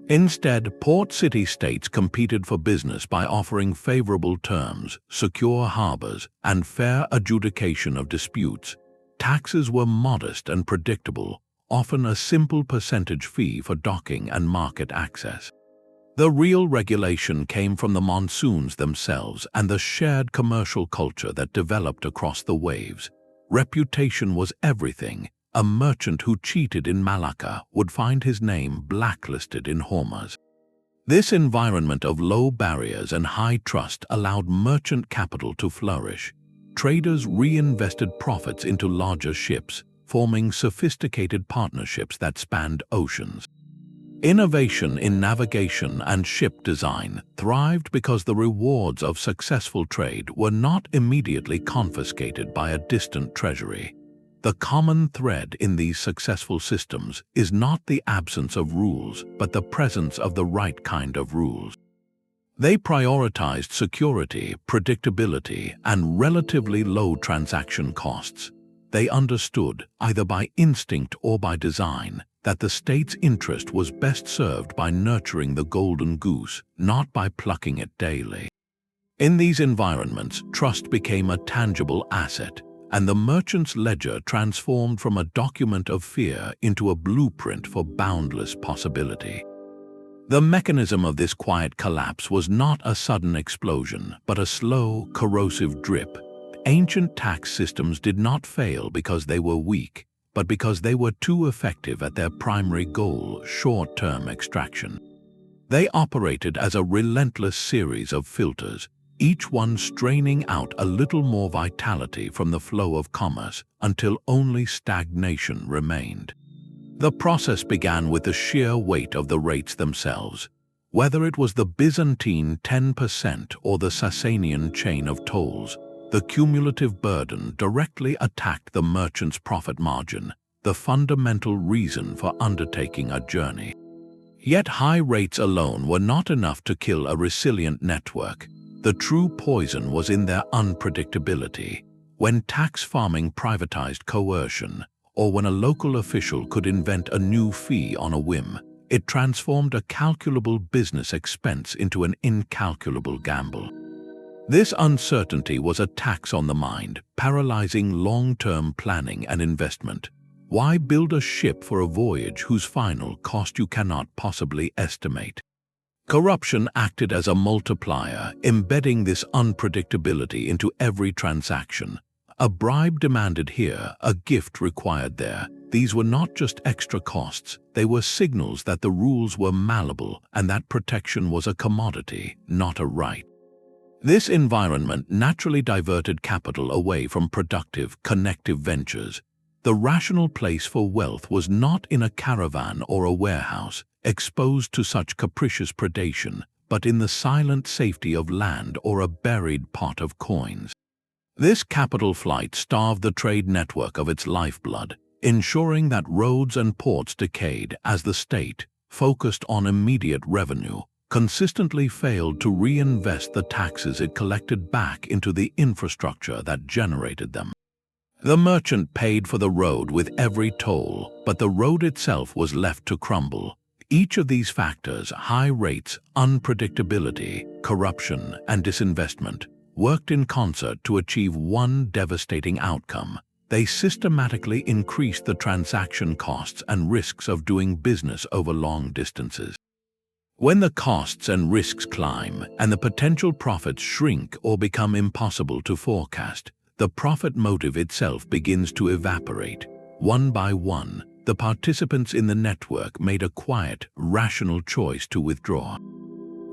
[SPEAKER 1] Instead, port city-states competed for business by offering favorable terms, secure harbors, and fair adjudication of disputes. Taxes were modest and predictable, often a simple percentage fee for docking and market access. The real regulation came from the monsoons themselves and the shared commercial culture that developed across the waves. Reputation was everything. A merchant who cheated in Malacca would find his name blacklisted in Hormuz. This environment of low barriers and high trust allowed merchant capital to flourish. Traders reinvested profits into larger ships, forming sophisticated partnerships that spanned oceans. Innovation in navigation and ship design thrived because the rewards of successful trade were not immediately confiscated by a distant treasury. The common thread in these successful systems is not the absence of rules, but the presence of the right kind of rules. They prioritized security, predictability, and relatively low transaction costs. They understood, either by instinct or by design, that the state's interest was best served by nurturing the golden goose, not by plucking it daily. In these environments, trust became a tangible asset, and the merchant's ledger transformed from a document of fear into a blueprint for boundless possibility. The mechanism of this quiet collapse was not a sudden explosion, but a slow, corrosive drip. Ancient tax systems did not fail because they were weak, but because they were too effective at their primary goal, short-term extraction. They operated as a relentless series of filters, each one straining out a little more vitality from the flow of commerce until only stagnation remained. The process began with the sheer weight of the rates themselves. Whether it was the Byzantine 10% or the Sassanian chain of tolls, the cumulative burden directly attacked the merchant's profit margin, the fundamental reason for undertaking a journey. Yet high rates alone were not enough to kill a resilient network. The true poison was in their unpredictability. When tax farming privatized coercion, or when a local official could invent a new fee on a whim, it transformed a calculable business expense into an incalculable gamble. This uncertainty was a tax on the mind, paralyzing long-term planning and investment. Why build a ship for a voyage whose final cost you cannot possibly estimate? Corruption acted as a multiplier, embedding this unpredictability into every transaction. A bribe demanded here, a gift required there. These were not just extra costs, they were signals that the rules were malleable and that protection was a commodity, not a right. This environment naturally diverted capital away from productive, connective ventures. The rational place for wealth was not in a caravan or a warehouse, exposed to such capricious predation, but in the silent safety of land or a buried pot of coins. This capital flight starved the trade network of its lifeblood, ensuring that roads and ports decayed as the state, focused on immediate revenue, consistently failed to reinvest the taxes it collected back into the infrastructure that generated them. The merchant paid for the road with every toll, but the road itself was left to crumble. Each of these factors, high rates, unpredictability, corruption, and disinvestment, worked in concert to achieve one devastating outcome. They systematically increased the transaction costs and risks of doing business over long distances. When the costs and risks climb and the potential profits shrink or become impossible to forecast, the profit motive itself begins to evaporate. One by one, the participants in the network made a quiet, rational choice to withdraw.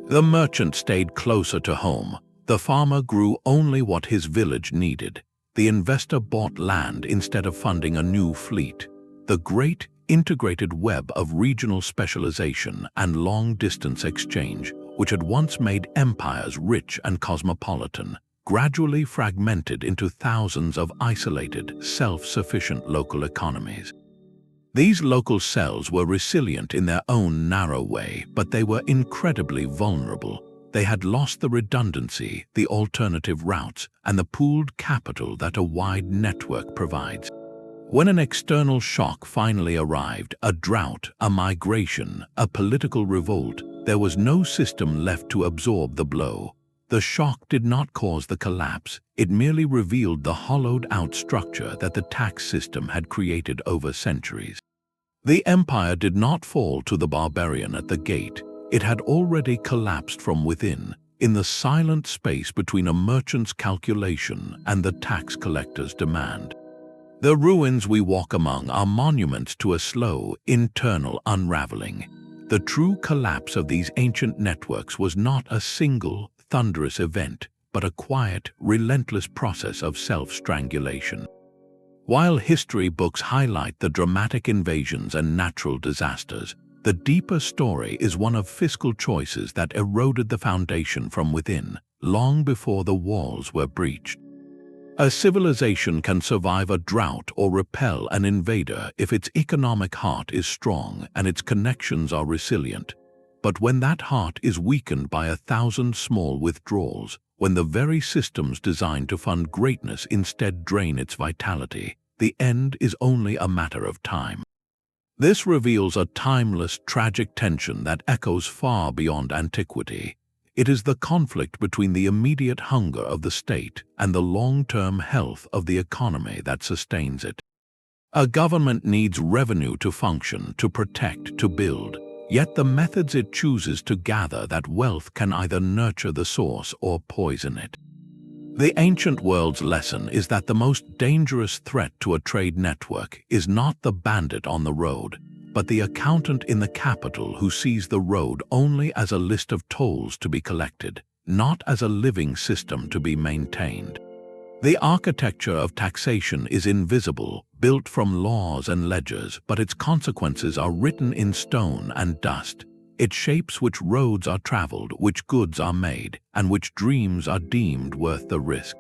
[SPEAKER 1] The merchant stayed closer to home. The farmer grew only what his village needed. The investor bought land instead of funding a new fleet. The great, integrated web of regional specialization and long-distance exchange, which had once made empires rich and cosmopolitan, gradually fragmented into thousands of isolated, self-sufficient local economies. These local cells were resilient in their own narrow way, but they were incredibly vulnerable. They had lost the redundancy, the alternative routes, and the pooled capital that a wide network provides. When an external shock finally arrived, a drought, a migration, a political revolt, there was no system left to absorb the blow. The shock did not cause the collapse, it merely revealed the hollowed-out structure that the tax system had created over centuries. The empire did not fall to the barbarian at the gate. It had already collapsed from within, in the silent space between a merchant's calculation and the tax collector's demand. The ruins we walk among are monuments to a slow, internal unraveling. The true collapse of these ancient networks was not a single, thunderous event, but a quiet, relentless process of self-strangulation. While history books highlight the dramatic invasions and natural disasters, the deeper story is one of fiscal choices that eroded the foundation from within, long before the walls were breached. A civilization can survive a drought or repel an invader if its economic heart is strong and its connections are resilient. But when that heart is weakened by 1,000 small withdrawals, when the very systems designed to fund greatness instead drain its vitality, the end is only a matter of time. This reveals a timeless, tragic tension that echoes far beyond antiquity. It is the conflict between the immediate hunger of the state and the long-term health of the economy that sustains it. A government needs revenue to function, to protect, to build. Yet the methods it chooses to gather that wealth can either nurture the source or poison it. The ancient world's lesson is that the most dangerous threat to a trade network is not the bandit on the road, but the accountant in the capital who sees the road only as a list of tolls to be collected, not as a living system to be maintained. The architecture of taxation is invisible, built from laws and ledgers, but its consequences are written in stone and dust. It shapes which roads are traveled, which goods are made, and which dreams are deemed worth the risk.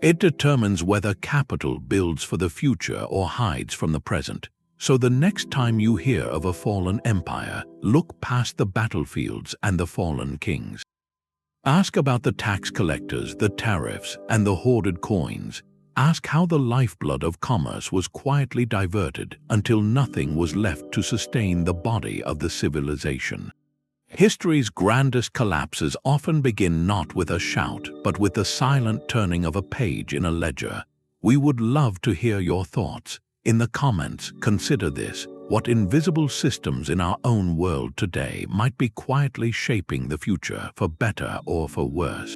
[SPEAKER 1] It determines whether capital builds for the future or hides from the present. So the next time you hear of a fallen empire, look past the battlefields and the fallen kings. Ask about the tax collectors, the tariffs, and the hoarded coins. Ask how the lifeblood of commerce was quietly diverted until nothing was left to sustain the body of the civilization. History's grandest collapses often begin not with a shout, but with the silent turning of a page in a ledger. We would love to hear your thoughts. In the comments, consider this: what invisible systems in our own world today might be quietly shaping the future for better or for worse?